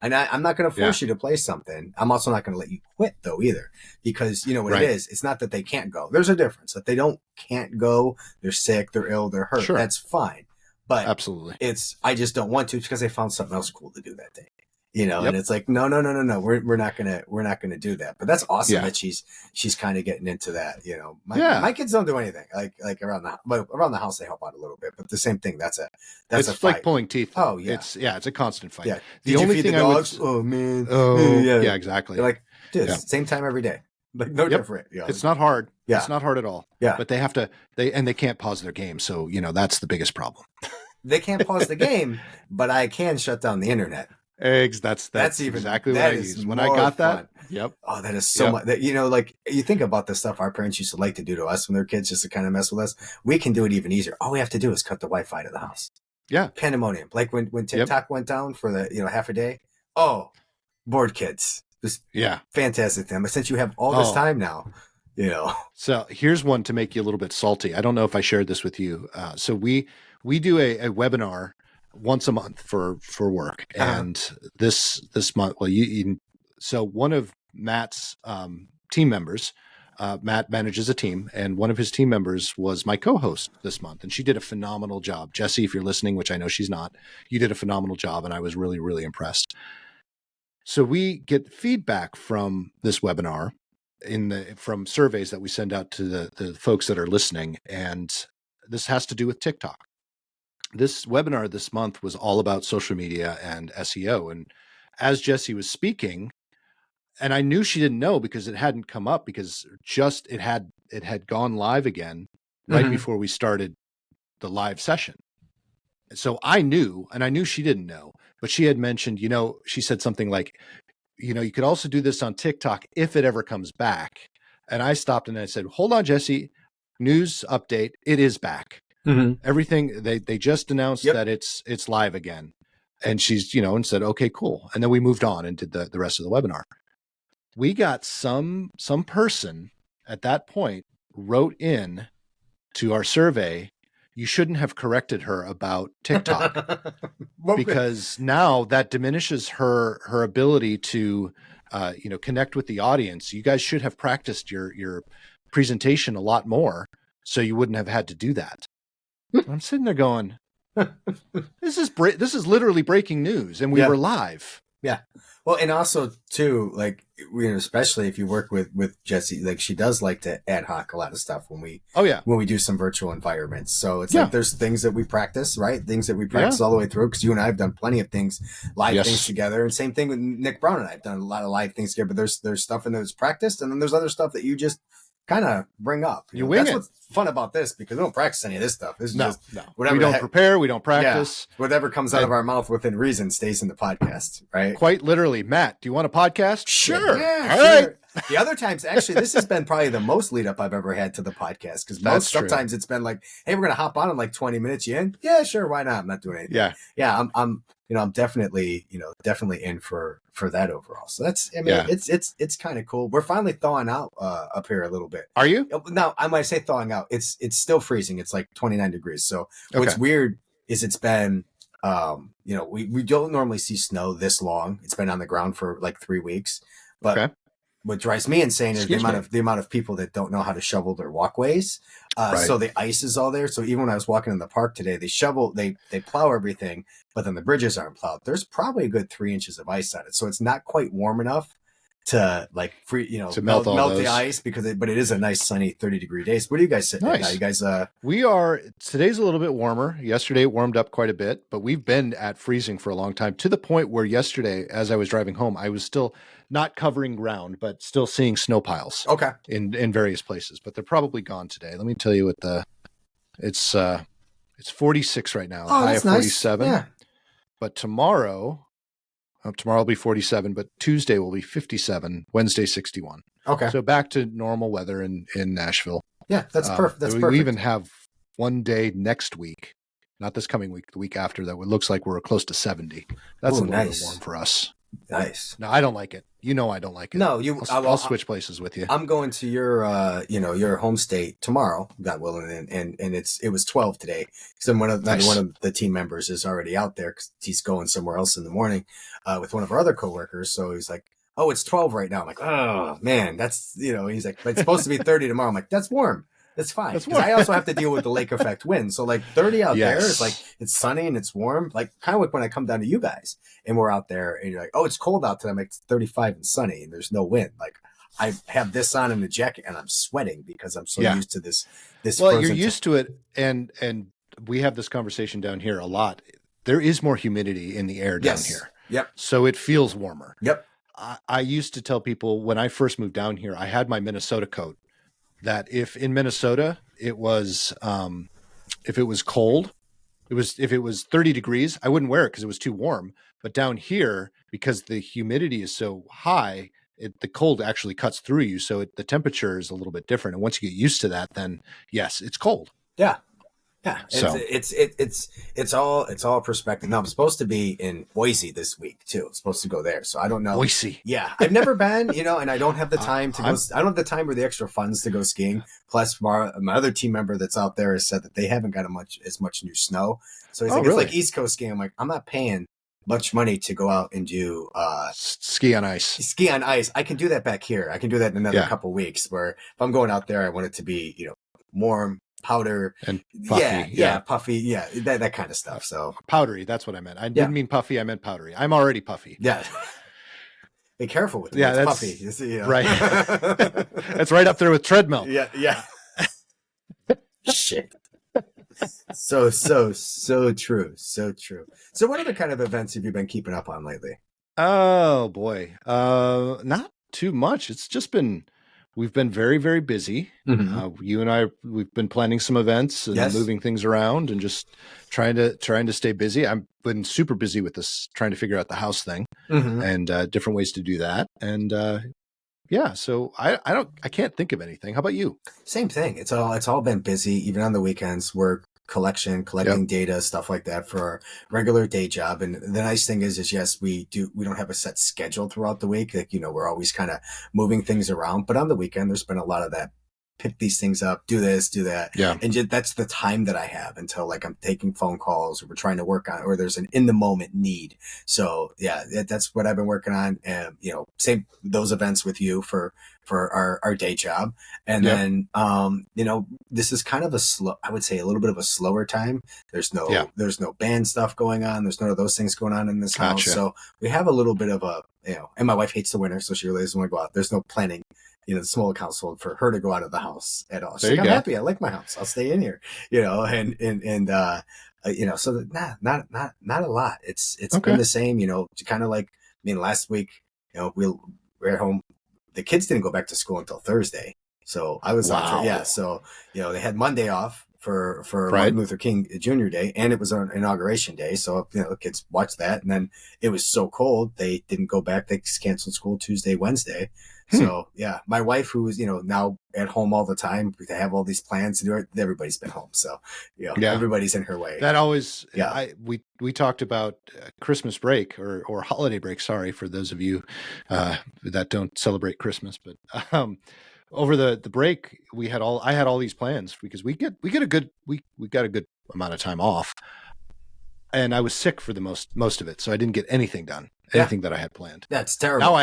And I'm not going to force you to play something. I'm also not going to let you quit though either, because you know what it is. It's not that they can't go. There's a difference. If they can't go, they're sick, they're ill, they're hurt. Sure. That's fine. But absolutely, I just don't want to because they found something else cool to do that day. And it's like, no. We're not gonna do that. But that's awesome that she's kind of getting into that. My kids don't do anything like around the house. They help out a little bit, but the same thing. It's a fight. Like pulling teeth. Oh yeah, it's a constant fight. Yeah. The only thing the dogs? Oh man. Oh yeah, exactly. You're like, dude, same time every day. Like no different. It's not hard. Yeah. It's not hard at all. Yeah. But they have to. They can't pause their game. So that's the biggest problem. They can't pause the game, but I can shut down the internet. Eggs. That's even exactly what I use. When I got that. Yep. Oh, that is so much. That, like you think about the stuff our parents used to like to do to us when they're kids, just to kind of mess with us. We can do it even easier. All we have to do is cut the Wi-Fi to the house. Yeah. Pandemonium. Like when TikTok went down for the half a day. Oh, bored kids. Just fantastic thing. But since you have all this time now, So here's one to make you a little bit salty. I don't know if I shared this with you. So we do a webinar once a month for work, and this month, so one of Matt's team members, Matt manages a team, and one of his team members was my co-host this month, and she did a phenomenal job. Jessie, if you're listening, which I know she's not, you did a phenomenal job, and I was really, really impressed. So we get feedback from this webinar from surveys that we send out to the folks that are listening, and this has to do with TikTok. This webinar this month was all about social media and SEO. And as Jessie was speaking, and I knew she didn't know because it hadn't come up, because it had gone live again right before we started the live session. So I knew, and I knew she didn't know, but she had mentioned, she said something like, you could also do this on TikTok if it ever comes back. And I stopped and I said, hold on, Jessie, news update. It is back. Everything they just announced that it's live again. And she's, and said, okay, cool. And then we moved on and did the rest of the webinar. We got some person at that point wrote in to our survey, you shouldn't have corrected her about TikTok because now that diminishes her ability to, connect with the audience. You guys should have practiced your presentation a lot more, so you wouldn't have had to do that. I'm sitting there going, this is literally breaking news, and we were live. Yeah. Well, and also too, like, especially if you work with Jessie, like she does like to ad hoc a lot of stuff when we do some virtual environments. So it's like there's things that we practice, right? Things that we practice all the way through, because you and I have done plenty of things, live things together. And same thing with Nick Brown and I have done a lot of live things together, but there's stuff in there that's practiced, and then there's other stuff that you just kind of bring up. That's what's fun about this, because we don't practice any of this stuff. It's just whatever. We don't prepare. We don't practice. Yeah, whatever comes out of our mouth within reason stays in the podcast, right? Quite literally. Matt, do you want a podcast? Sure. Yeah, all right. The other times, actually, this has been probably the most lead up I've ever had to the podcast, because sometimes it's been like, hey, we're going to hop on in like 20 minutes. You in? Yeah, sure. Why not? I'm not doing anything. Yeah. I'm definitely in for that overall. So it's kind of cool. We're finally thawing out up here a little bit. Are you? Now, I might say thawing out. It's still freezing. It's like 29 degrees. So what's weird is it's been, we don't normally see snow this long. It's been on the ground for like 3 weeks, but what drives me insane is the amount of people that don't know how to shovel their walkways. So the ice is all there. So even when I was walking in the park today, they plow everything, but then the bridges aren't plowed. There's probably a good 3 inches of ice on it. So it's not quite warm enough to like to melt the ice, but it is a nice sunny 30-degree day. So what are you guys sitting at now? You guys today's a little bit warmer. Yesterday it warmed up quite a bit, but we've been at freezing for a long time, to the point where yesterday, as I was driving home, I was still not covering ground, but still seeing snow piles in various places, but they're probably gone today. Let me tell you what it's 46 right now, high of 47. Nice. But tomorrow will be 47, but Tuesday will be 57, Wednesday 61. Okay. So back to normal weather in Nashville. Yeah, that's perfect. That's perfect. We even have one day next week, not this coming week, the week after, that it looks like we're close to 70. That's a little bit warm for us. Nice. No, I don't like it. You know I don't like it. No, I'll switch places with you. I'm going to your home state tomorrow, God willing, and it was 12 today. So one of the team members is already out there because he's going somewhere else in the morning with one of our other coworkers. So he's like, "Oh, it's 12 right now." I'm like, "Oh man, that's He's like, "But it's supposed to be 30 tomorrow." I'm like, "That's warm. That's fine." Because I also have to deal with the lake effect wind. So like 30 out there is like it's sunny and it's warm. Like kind of like when I come down to you guys and we're out there and you're like, "Oh, it's cold out today." I'm like, "It's 35 and sunny and there's no wind." Like I have this on in a jacket and I'm sweating because I'm so used to this. Well, you're used to it, and we have this conversation down here a lot. There is more humidity in the air down here. Yep. So it feels warmer. Yep. I used to tell people when I first moved down here, I had my Minnesota coat. That if in Minnesota it was if it was cold, if it was 30 degrees, I wouldn't wear it because it was too warm. But down here, because the humidity is so high, the cold actually cuts through you. So the temperature is a little bit different. And once you get used to that, then yes, it's cold. Yeah. Yeah. So it's all perspective. Now I'm supposed to be in Boise this week too. I'm supposed to go there. So I don't know. Boise. Yeah. I've never been, and I don't have the time to go. I don't have the time or the extra funds to go skiing. Plus my other team member that's out there has said that they haven't got as much new snow. So he's like, really? It's like East Coast skiing. I'm like, I'm not paying much money to go out and do ski on ice. Ski on ice. I can do that back here. I can do that in another couple of weeks. Where if I'm going out there, I want it to be, warm, powder, and puffy. Puffy, that kind of stuff. So powdery. That's what I meant. I didn't mean puffy. I meant powdery. I'm already puffy. Yeah. Be careful with it. Yeah, it's puffy. Right. It's right up there with treadmill. Yeah. Shit. So true. So true. So what other kind of events have you been keeping up on lately? Oh boy. Not too much. It's just been, we've been very, very busy. Mm-hmm. You and I, we've been planning some events and moving things around and just trying to stay busy. I've been super busy with this, trying to figure out the house thing and different ways to do that. And so I can't think of anything. How about you? Same thing. It's all been busy, even on the weekends. Work, collecting data, stuff like that for our regular day job. And the nice thing is yes, we don't have a set schedule throughout the week. Like, we're always kind of moving things around, but on the weekend, there's been a lot of that. Pick these things up, do this, do that. Yeah. And that's the time that I have until like I'm taking phone calls or we're trying to work on, or there's an in the moment need. So yeah, that's what I've been working on. And, same those events with you for our day job. And then, this is kind of I would say a little bit of a slower time. There's no band stuff going on. There's none of those things going on in this house. So we have a little bit of and my wife hates the winter, so she really doesn't want to go out. There's no planning, the small household for her to go out of the house at all. She's like, I'm happy. I like my house. I'll stay in here, so not a lot. It's been the same, kind of like, last week, we were at home. The kids didn't go back to school until Thursday. So I was So, they had Monday off for Martin Luther King Jr. Day, and it was on Inauguration Day. So, the kids watched that, and then it was so cold, they didn't go back. They canceled school Tuesday, Wednesday. So, my wife, who is, now at home all the time, they have all these plans to do it. Everybody's been home. So, everybody's in her way. That always, we talked about Christmas break or holiday break. Sorry for those of you that don't celebrate Christmas, but over the break, I had all these plans because we got a good amount of time off, and I was sick for the most of it, so I didn't get anything done. Anything that I had planned. That's terrible.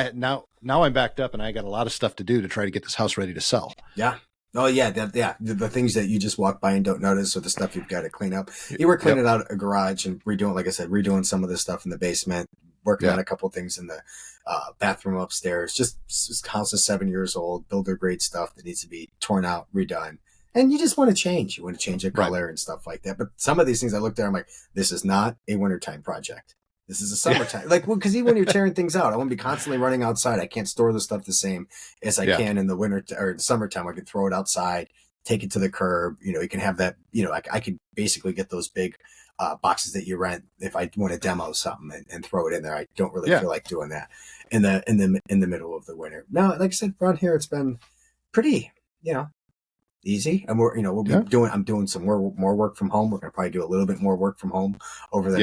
Now I'm backed up and I got a lot of stuff to do to try to get this house ready to sell. Yeah. Oh yeah. The things that you just walk by and don't notice, or the stuff you've got to clean up. You were cleaning out a garage and redoing some of the stuff in the basement, working on a couple of things in the bathroom upstairs. Just this house is 7 years old, builder grade stuff that needs to be torn out, redone. And you just want to change. You want to change the color and stuff like that. But some of these things I looked at, I'm like, this is not a wintertime project. This is a summertime. Because even when you're tearing things out, I want to be constantly running outside. I can't store the stuff the same as I can in the winter or the summertime. I can throw it outside, take it to the curb. You can have that. I could basically get those big boxes that you rent if I want to demo something and throw it in there. I don't really feel like doing that in the middle of the winter. No, like I said, around here it's been pretty. easy. And we'll be I'm doing some more work from home. We're going to probably do a little bit more work from home over the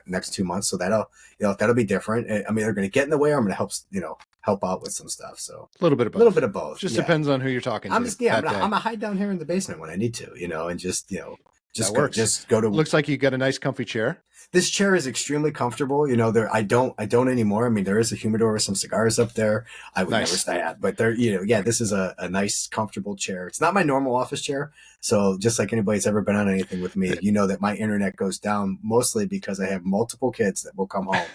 next 2 months. So that'll be different. I mean, they're going to get in the way, or I'm going to help out with some stuff. So a little bit of both. Just depends on who you're talking to. I'm gonna hide down here in the basement when I need to, and just go to. Looks like you got a nice comfy chair. This chair is extremely comfortable. I don't anymore. I mean, there is a humidor with some cigars up there. I would never stay at, but this is a nice, comfortable chair. It's not my normal office chair. So just like anybody's ever been on anything with me, that my internet goes down mostly because I have multiple kids that will come home,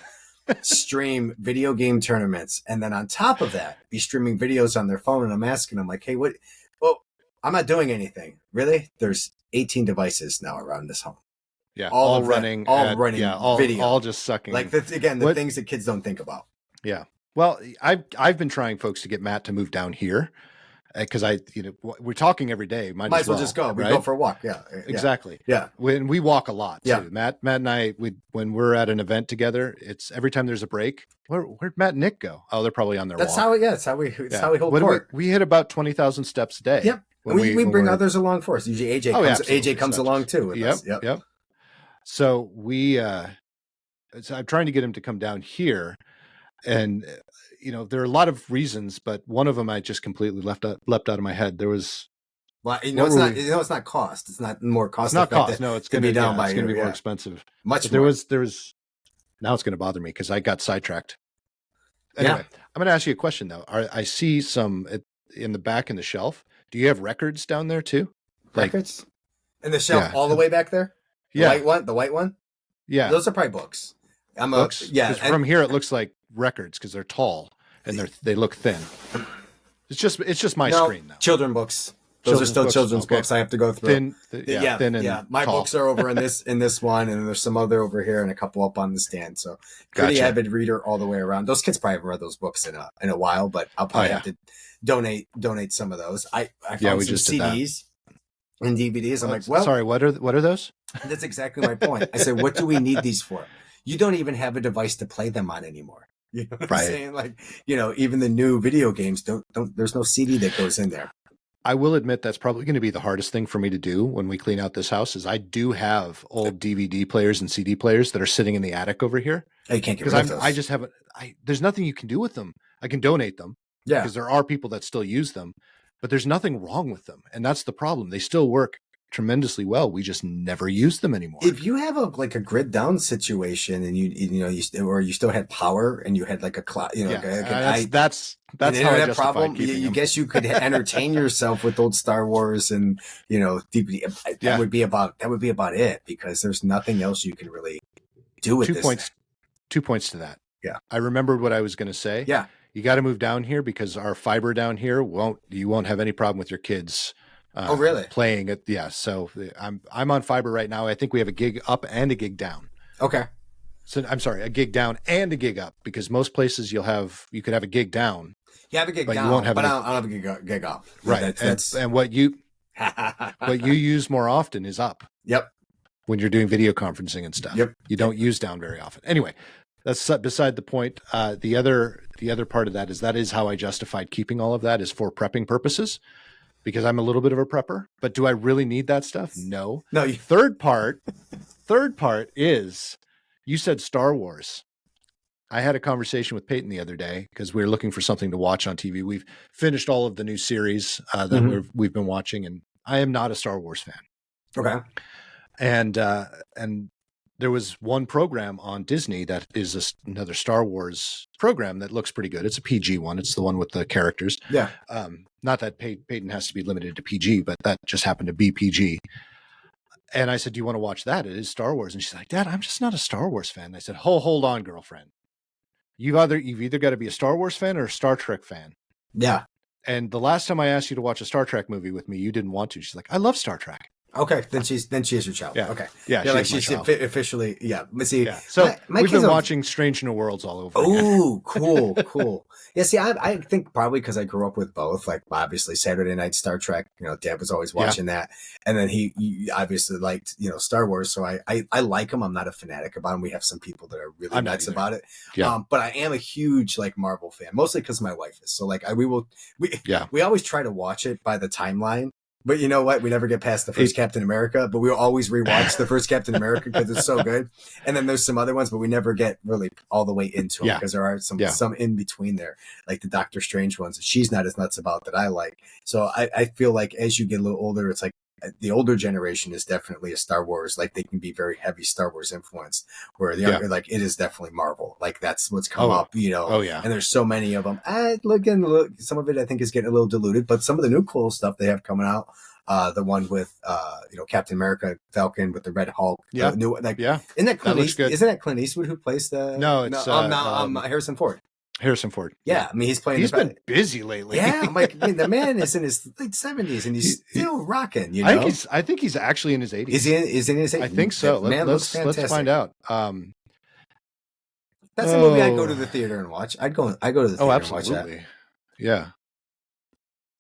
stream video game tournaments. And then on top of that, be streaming videos on their phone. And I'm asking them like, hey, what? Well, I'm not doing anything. Really? There's 18 devices now around this home. Yeah, all running video, all just sucking. Like the things that kids don't think about. Yeah. Well, I've been trying, folks, to get Matt to move down here because we're talking every day. Might as well just go. We go for a walk. Yeah. Exactly. Yeah. When we walk a lot too. Yeah. Matt and I, when we're at an event together, it's every time there's a break. Where'd Matt and Nick go? Oh, they're probably on their walk. That's how we hold court. We hit about 20,000 steps a day. Yep. We bring others along for us. Usually AJ comes along too with us. Yep. So so I'm trying to get him to come down here, and there are a lot of reasons, but one of them I just completely leapt out of my head. There was, it's not cost. It's not more cost. It's not cost. No, it's going to be down by. It's going to be more expensive. Much. There was. Now it's going to bother me because I got sidetracked. Anyway, I'm going to ask you a question though. I see some in the back in the shelf. Do you have records down there too? Records in the shelf all the way back there. The white one. Yeah, those are probably books. Books? From here it looks like records because they're tall and they look thin. It's just my screen now. Children books. Those are still children's books. I have to go through. Thin and my tall. books are over in this one, and there's some other over here, and a couple up on the stand. So pretty avid reader all the way around. Those kids probably haven't read those books in a while, but I'll probably have to donate some of those. I found some CDs and DVDs. I'm like, well, sorry, what are those? That's exactly my point. I said, what do we need these for? You don't even have a device to play them on anymore. You know what I'm saying? Like, even the new video games don't. There's no CD that goes in there. I will admit that's probably going to be the hardest thing for me to do when we clean out this house. Is I do have old DVD players and CD players that are sitting in the attic over here. Oh, you can't get rid of those. I just haven't. There's nothing you can do with them. I can donate them. Yeah, because there are people that still use them, but there's nothing wrong with them, and that's the problem. They still work tremendously well. We just never use them anymore. If you have a grid down situation and you still had power and you had like a cloud, that's how I problem. You guess you could entertain yourself with old Star Wars and DVD. That would be about it, because there's nothing else you can really do with this. 2 points to that. Yeah, I remembered what I was going to say. Yeah, you got to move down here because our fiber down here you won't have any problem with your kids. Oh, really? Playing it, yeah. So I'm on fiber right now. I think we have a gig up and a gig down. Okay. So I'm sorry, a gig down and a gig up, because most places you could have a gig down. You have a gig down, you won't have but I don't have a gig up. Right. And what you use more often is up. Yep. When you're doing video conferencing and stuff. Yep. You don't use down very often. Anyway, that's beside the point. The other part of that is how I justified keeping all of that is for prepping purposes. Because I'm a little bit of a prepper, but do I really need that stuff? No. Third part is, you said Star Wars. I had a conversation with Peyton the other day because we were looking for something to watch on TV. We've finished all of the new series that we've been watching, and I am not a Star Wars fan. Okay. And there was one program on Disney that is another Star Wars program that looks pretty good. It's a PG one. It's the one with the characters. Yeah. Not that Peyton has to be limited to PG, but that just happened to be PG. And I said, do you want to watch that? It is Star Wars. And she's like, Dad, I'm just not a Star Wars fan. And I said, hold on, girlfriend. You've either got to be a Star Wars fan or a Star Trek fan. Yeah. And the last time I asked you to watch a Star Trek movie with me, you didn't want to. She's like, I love Star Trek. Okay, then she is your child. Yeah. Okay. Yeah, she's officially. Yeah. Let's see. Yeah. So we've been watching Strange New Worlds all over. Oh, cool. Yeah. See, I think probably because I grew up with both. Like, obviously Saturday night Star Trek. Dad was always watching that, and then he obviously liked Star Wars. So I like him. I'm not a fanatic about him. We have some people that are really nuts about it. Yeah. But I am a huge Marvel fan, mostly because my wife is. So we always try to watch it by the timeline. But you know what? We never get past the first Captain America, but we always rewatch the first Captain America because it's so good. And then there's some other ones, but we never get really all the way into them because there are some in between there, like the Doctor Strange ones that she's not as nuts about that I like. So I feel like as you get a little older, it's like the older generation is definitely a Star Wars. Like they can be very heavy Star Wars influenced, where the younger, like it is definitely Marvel. Like that's what's come up, you know. Oh yeah. And there's so many of them. Some of it I think is getting a little diluted, but some of the new cool stuff they have coming out. The one with Captain America, Falcon with the Red Hulk. Yeah. Isn't that Clint Eastwood? Isn't that Clint Eastwood who plays the? No, it's Harrison Ford. Harrison Ford. Yeah, I mean he's playing. He's been busy lately. Yeah, I'm like, I mean, the man is in his late 70s and he's still rocking. You know, I think he's actually in his 80s. Is he in his 80s? I think so. Looks fantastic. Let's find out. That's a movie I'd go to the theater and watch. I go to the theater and watch that. Yeah.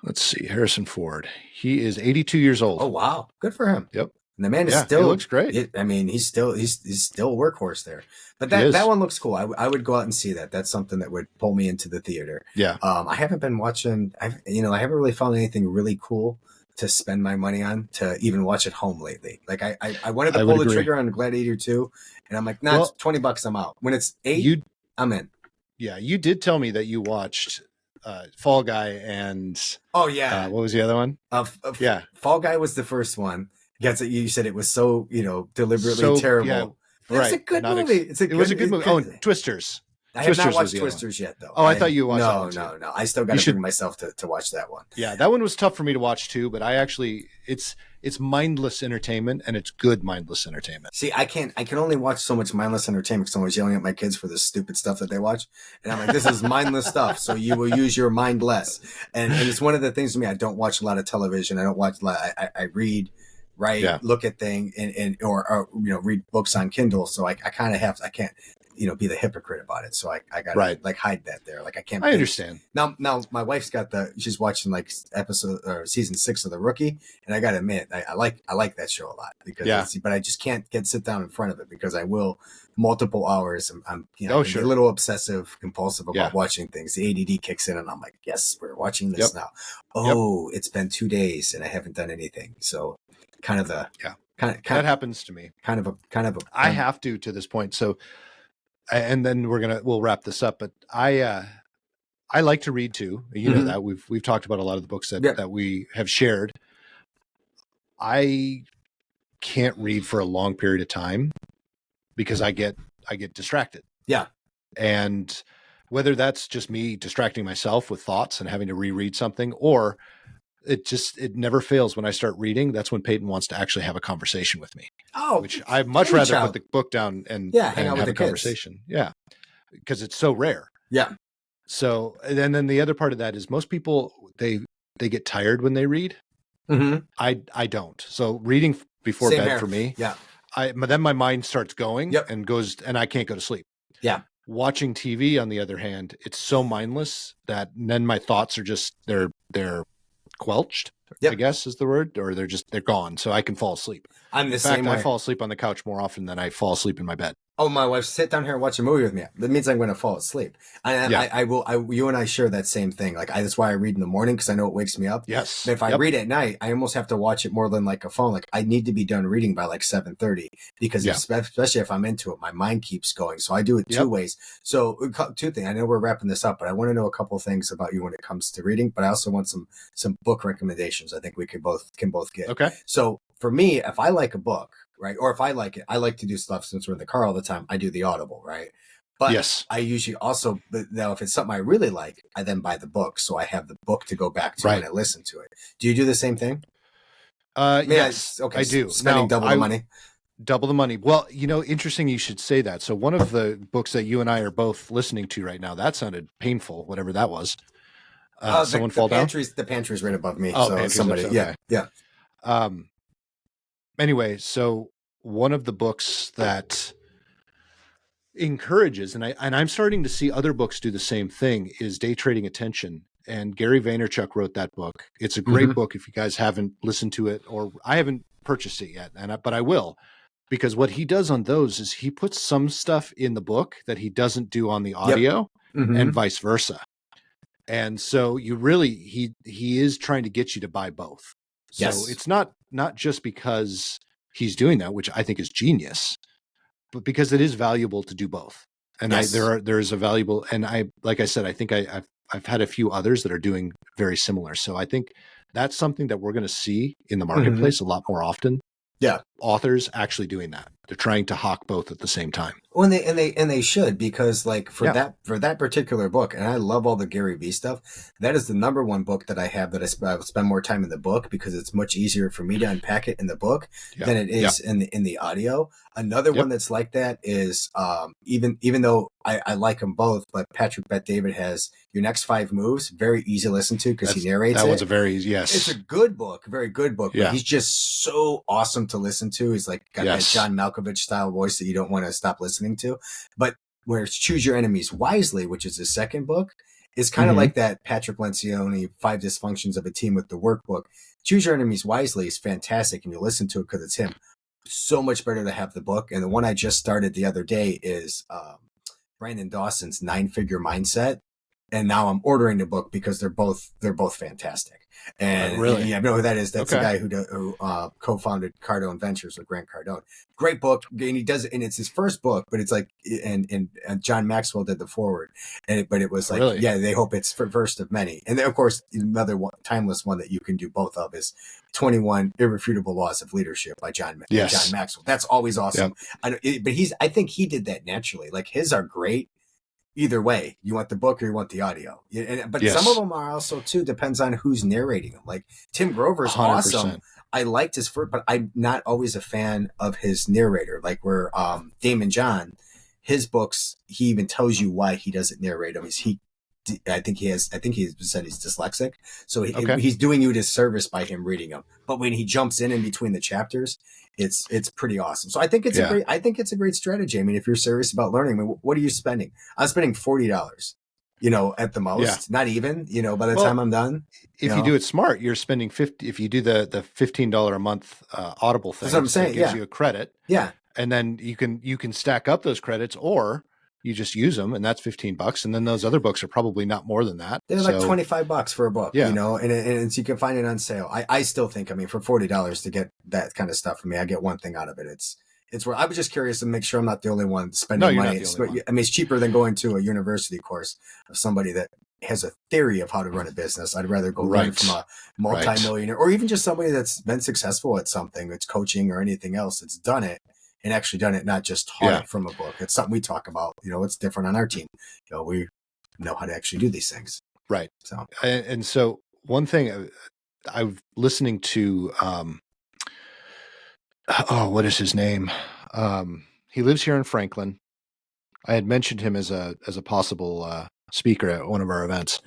Let's see, Harrison Ford. He is 82 years old. Oh wow, good for him. Yep. And the man is still he looks great. I mean, he's still a workhorse there. But that one looks cool. I would go out and see that. That's something that would pull me into the theater. Yeah. I haven't been watching. I haven't really found anything really cool to spend my money on to even watch at home lately. Like I wanted to pull the trigger on Gladiator 2, and I'm like, nah, it's $20. I'm out. When it's $8, I'm in. Yeah, you did tell me that you watched Fall Guy and what was the other one? Fall Guy was the first one. You said it was so deliberately terrible. Yeah, it's a good movie. It was a good movie. Oh, Twisters. I have not watched Twisters yet, though. Oh, I thought you watched that one too. No. I still got to bring myself to watch that one. Yeah, that one was tough for me to watch too, but it's mindless entertainment, and it's good mindless entertainment. See, I can only watch so much mindless entertainment because someone's yelling at my kids for this stupid stuff that they watch. And I'm like, this is mindless stuff, so you will use your mind less. And it's one of the things to me, I don't watch a lot of television. I don't watch a lot. I read, write, look at things, or read books on Kindle. So I kind of I can't, be the hypocrite about it. So I got to hide that there. Like I can't. I understand. Now my wife's she's watching like episode or season 6 of The Rookie, and I got to admit I like that show a lot because but I just can't sit down in front of it because I will multiple hours. I'm a little obsessive compulsive about watching things. The ADD kicks in, and I'm like, yes, we're watching this now. Oh, it's been 2 days and I haven't done anything. So kind of that happens to me. Kind of a. I have to this point. So. And then we'll wrap this up, but I like to read too. You know that we've talked about a lot of the books that we have shared. I can't read for a long period of time because I get distracted. Yeah. And whether that's just me distracting myself with thoughts and having to reread something, or it never fails when I start reading. That's when Peyton wants to actually have a conversation with me. Oh, which I'd much rather put the book down and hang out with have a conversation. Yeah. Because it's so rare. Yeah. So, and then the other part of that is most people, they get tired when they read. Mm-hmm. I don't. So reading before bed for me. Yeah. Then my mind starts going and I can't go to sleep. Yeah. Watching TV, on the other hand, it's so mindless that then my thoughts are just, they're quelched, I guess is the word, or they're gone. So I can fall asleep. I'm the same way. I fall asleep on the couch more often than I fall asleep in my bed. Oh, my wife, sit down here and watch a movie with me. That means I'm going to fall asleep. I will. You and I share that same thing. Like that's why I read in the morning because I know it wakes me up. Yes. But if I read at night, I almost have to watch it more than like a phone. Like I need to be done reading by like 7:30 because especially if I'm into it, my mind keeps going. So I do it two ways. So 2 things. I know we're wrapping this up, but I want to know a couple of things about you when it comes to reading. But I also want some book recommendations. I think we can both get. Okay. So for me, if I like a book. Right. Or if I like it, I like to do stuff since we're in the car all the time. I do the Audible. Right. But I usually also, now if it's something I really like, I then buy the book. So I have the book to go back to when I listen to it. Do you do the same thing? Yes, I do. Spending double the money. Double the money. Well, interesting you should say that. So one of the books that you and I are both listening to right now, that sounded painful, whatever that was. Someone fall down? The pantry's right above me. Oh, so somebody, yeah. Anyway, so one of the books that encourages, and I'm starting to see other books do the same thing, is Day Trading Attention. And Gary Vaynerchuk wrote that book. It's a great book if you guys haven't listened to it, or I haven't purchased it yet, but I will. Because what he does on those is he puts some stuff in the book that he doesn't do on the audio and vice versa. And so he is trying to get you to buy both. So Yes. it's not just because he's doing that, which I think is genius, but because it is valuable to do both. And Yes. there's a valuable, and like I said, I think I've had a few others that are doing very similar. So I think that's something that we're going to see in the marketplace a lot more often. Yeah. Authors actually doing that. They're trying to hawk both at the same time. Well, and they should, because like for Yeah. that particular book, and I love all the Gary Vee stuff. That is the number one book that I have that I will spend more time in the book, because it's much easier for me to unpack it in the book than it is in the audio. Another one that's like that is even though I like them both, but Patrick Bet-David has Your Next 5 Moves, very easy to listen to because he narrates it. That one's a very It's a good book, a very good book. Yeah. But he's just so awesome to listen to. He's like got that John Malkovich style voice that you don't want to stop listening to. But where it's Choose Your Enemies Wisely, which is his second book, is kind of like that Patrick Lencioni 5 Dysfunctions of a Team with the Workbook. Choose Your Enemies Wisely is fantastic, and you listen to it because it's him. So much better to have the book. And the one I just started the other day is Brandon Dawson's 9-Figure Mindset. And now I'm ordering the book because they're both fantastic. And really, I know who that is. That's the guy who co-founded Cardone Ventures with Grant Cardone. Great book, and he does it, and it's his first book. But it's like, and John Maxwell did the foreword, but it was like, they hope it's first of many. And then, of course, another one, timeless one that you can do both of is 21 Irrefutable Laws of Leadership by John Maxwell. That's always awesome. But I think he did that naturally. Like his are great. Either way, you want the book or you want the audio. But some of them are also, too, depends on who's narrating them. Like Tim Grover's 100%. Awesome. I liked his first, but I'm not always a fan of his narrator. Like where Damon John, his books, he even tells you why he doesn't narrate them. I think he said he's dyslexic. So he's doing you a disservice by him reading them. But when he jumps in between the chapters, it's pretty awesome. So I think it's a great strategy. I mean, if you're serious about learning, I mean, what are you spending? I'm spending $40, at the most, not even, by the time I'm done. If you do it smart, you're spending $50. If you do the $15 a month Audible thing, that's what I'm saying. It gives you a credit. Yeah. And then you can stack up those credits, or you just use them, and that's $15. And then those other books are probably not more than that. They're like $25 for a book, and you can find it on sale. I still think, for $40 to get that kind of stuff from me, I get one thing out of it. It's where I was just curious to make sure I'm not the only one spending money. It's cheaper than going to a university course of somebody that has a theory of how to run a business. I'd rather go learn from a multimillionaire or even just somebody that's been successful at something, that's coaching or anything else, that's done it. And actually done it, not just taught it from a book. It's something we talk about. It's different on our team. We know how to actually do these things. Right. So one thing I'm listening to, what is his name? He lives here in Franklin. I had mentioned him as a possible speaker at one of our events.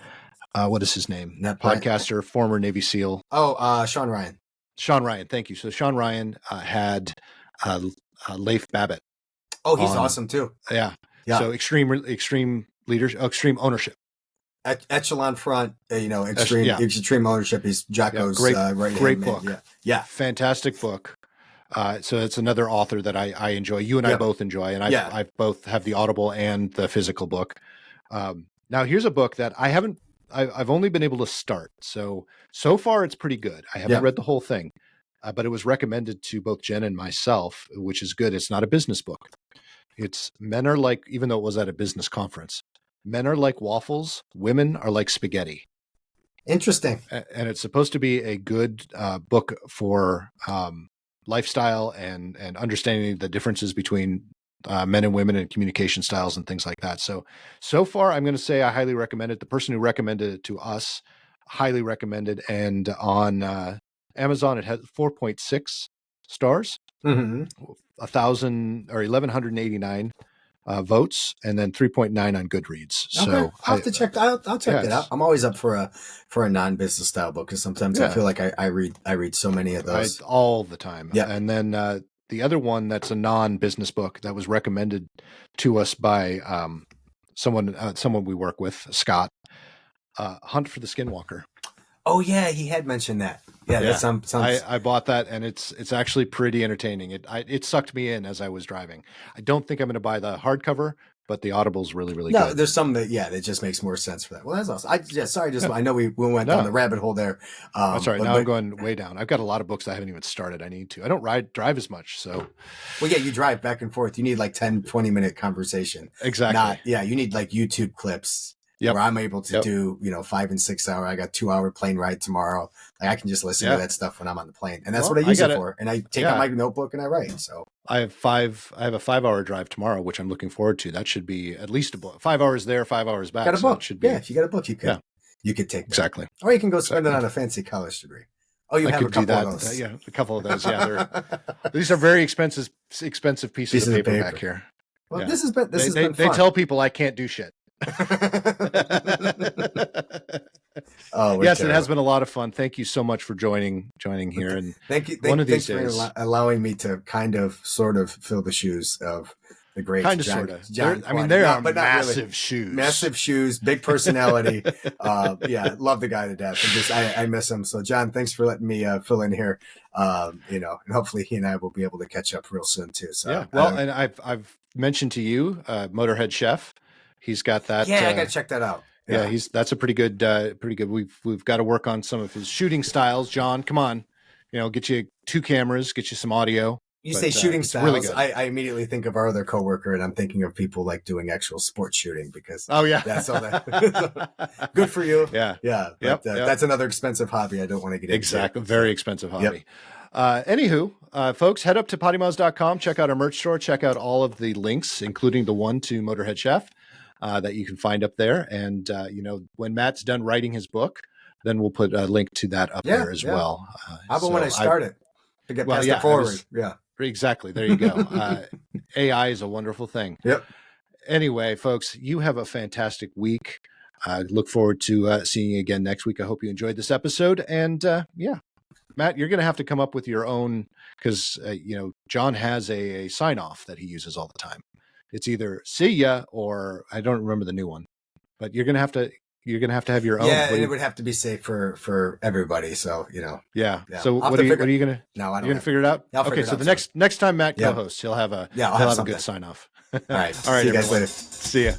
What is his name? Podcaster, former Navy SEAL. Sean Ryan. Sean Ryan. Thank you. So Sean Ryan had Leif Babbitt. Oh, he's awesome too. Yeah. So extreme leadership, extreme ownership. Echelon front, extreme ownership. He's Jocko's great book. Yeah. Fantastic book. So it's another author that I enjoy. You and I both enjoy, and I both have the Audible and the physical book. Now here's a book that I've only been able to start. So far it's pretty good. I haven't read the whole thing. But it was recommended to both Jen and myself, which is good. It's not a business book. It's Men Are Like, even though it was at a business conference, Men Are Like Waffles, Women Are Like Spaghetti. Interesting. And it's supposed to be a good book for lifestyle and understanding the differences between men and women and communication styles and things like that. So far, I'm going to say I highly recommend it. The person who recommended it to us highly recommended, and on Amazon, it has 4.6 stars, 1,189 votes, and then 3.9 on Goodreads. Okay. So I'll have to check. I'll check it out. I'm always up for a non-business style book because sometimes I feel like I read so many of those all the time. Yeah, and then the other one that's a non-business book that was recommended to us by someone we work with, Scott. Hunt for the Skinwalker. Oh yeah, he had mentioned that. Yeah. That sounds... I bought that, and it's actually pretty entertaining. It sucked me in as I was driving. I don't think I'm going to buy the hardcover, but the Audible's really, really No, good. there's some that just makes more sense for that. Well, that's awesome. I know we went down the rabbit hole there. That's all right. Now I'm going way down. I've got a lot of books I haven't even started. I need to. I don't drive as much, so. Well, yeah, you drive back and forth. You need like 10, 20-minute conversation. Exactly. You need like YouTube clips. Where I'm able to do, 5 and 6 hour. I got 2 hour plane ride tomorrow. Like I can just listen to that stuff when I'm on the plane, and that's what I use it for. And I take out my notebook and I write. So I have a 5-hour drive tomorrow, which I'm looking forward to. That should be at least a book. 5 hours there, 5 hours back. Got a book? So should be, if you got a book, you could take that. Exactly. Or you can go spend it on a fancy college degree. Oh, you have a couple of those. Yeah, a couple of those. Yeah, these are very expensive pieces of paper back here. Well, this has been fun. They tell people I can't do shit. Yes, it has been a lot of fun. Thank you so much for joining here. And thank you. Thanks for allowing me to kind of, sort of fill the shoes of the great John. They're massive shoes. Massive shoes, big personality. Love the guy to death. I miss him. So, John, thanks for letting me fill in here. And hopefully he and I will be able to catch up real soon too. So, and I've mentioned to you, Motorhead Chef. He's got that. Yeah, I got to check that out. Yeah, that's a pretty good. We've got to work on some of his shooting styles. John, come on, get you 2 cameras, get you some audio. You say shooting styles. Really good. I immediately think of our other coworker, and I'm thinking of people like doing actual sports shooting because. Oh yeah, that's all that. Good for you. Yeah. But, that's another expensive hobby. I don't want to get into. Exactly, very expensive hobby. Anywho, folks, head up to PoddiMouths.com. Check out our merch store. Check out all of the links, including the one to Motorhead Chef. That you can find up there. And, when Matt's done writing his book, then we'll put a link to that up there as well. How about when I start it to get past the forward? Exactly. There you go. AI is a wonderful thing. Yep. Anyway, folks, you have a fantastic week. Look forward to seeing you again next week. I hope you enjoyed this episode. And Matt, you're going to have to come up with your own, because, John has a sign off that he uses all the time. It's either see ya or I don't remember the new one, but you're gonna have to have your own. Yeah, and it would have to be safe for everybody. So Yeah. So what are you gonna? No, I don't. You're gonna figure it out. Okay. So the next time Matt co-hosts, he'll have a good sign off. All right. All right. See you guys later. See ya.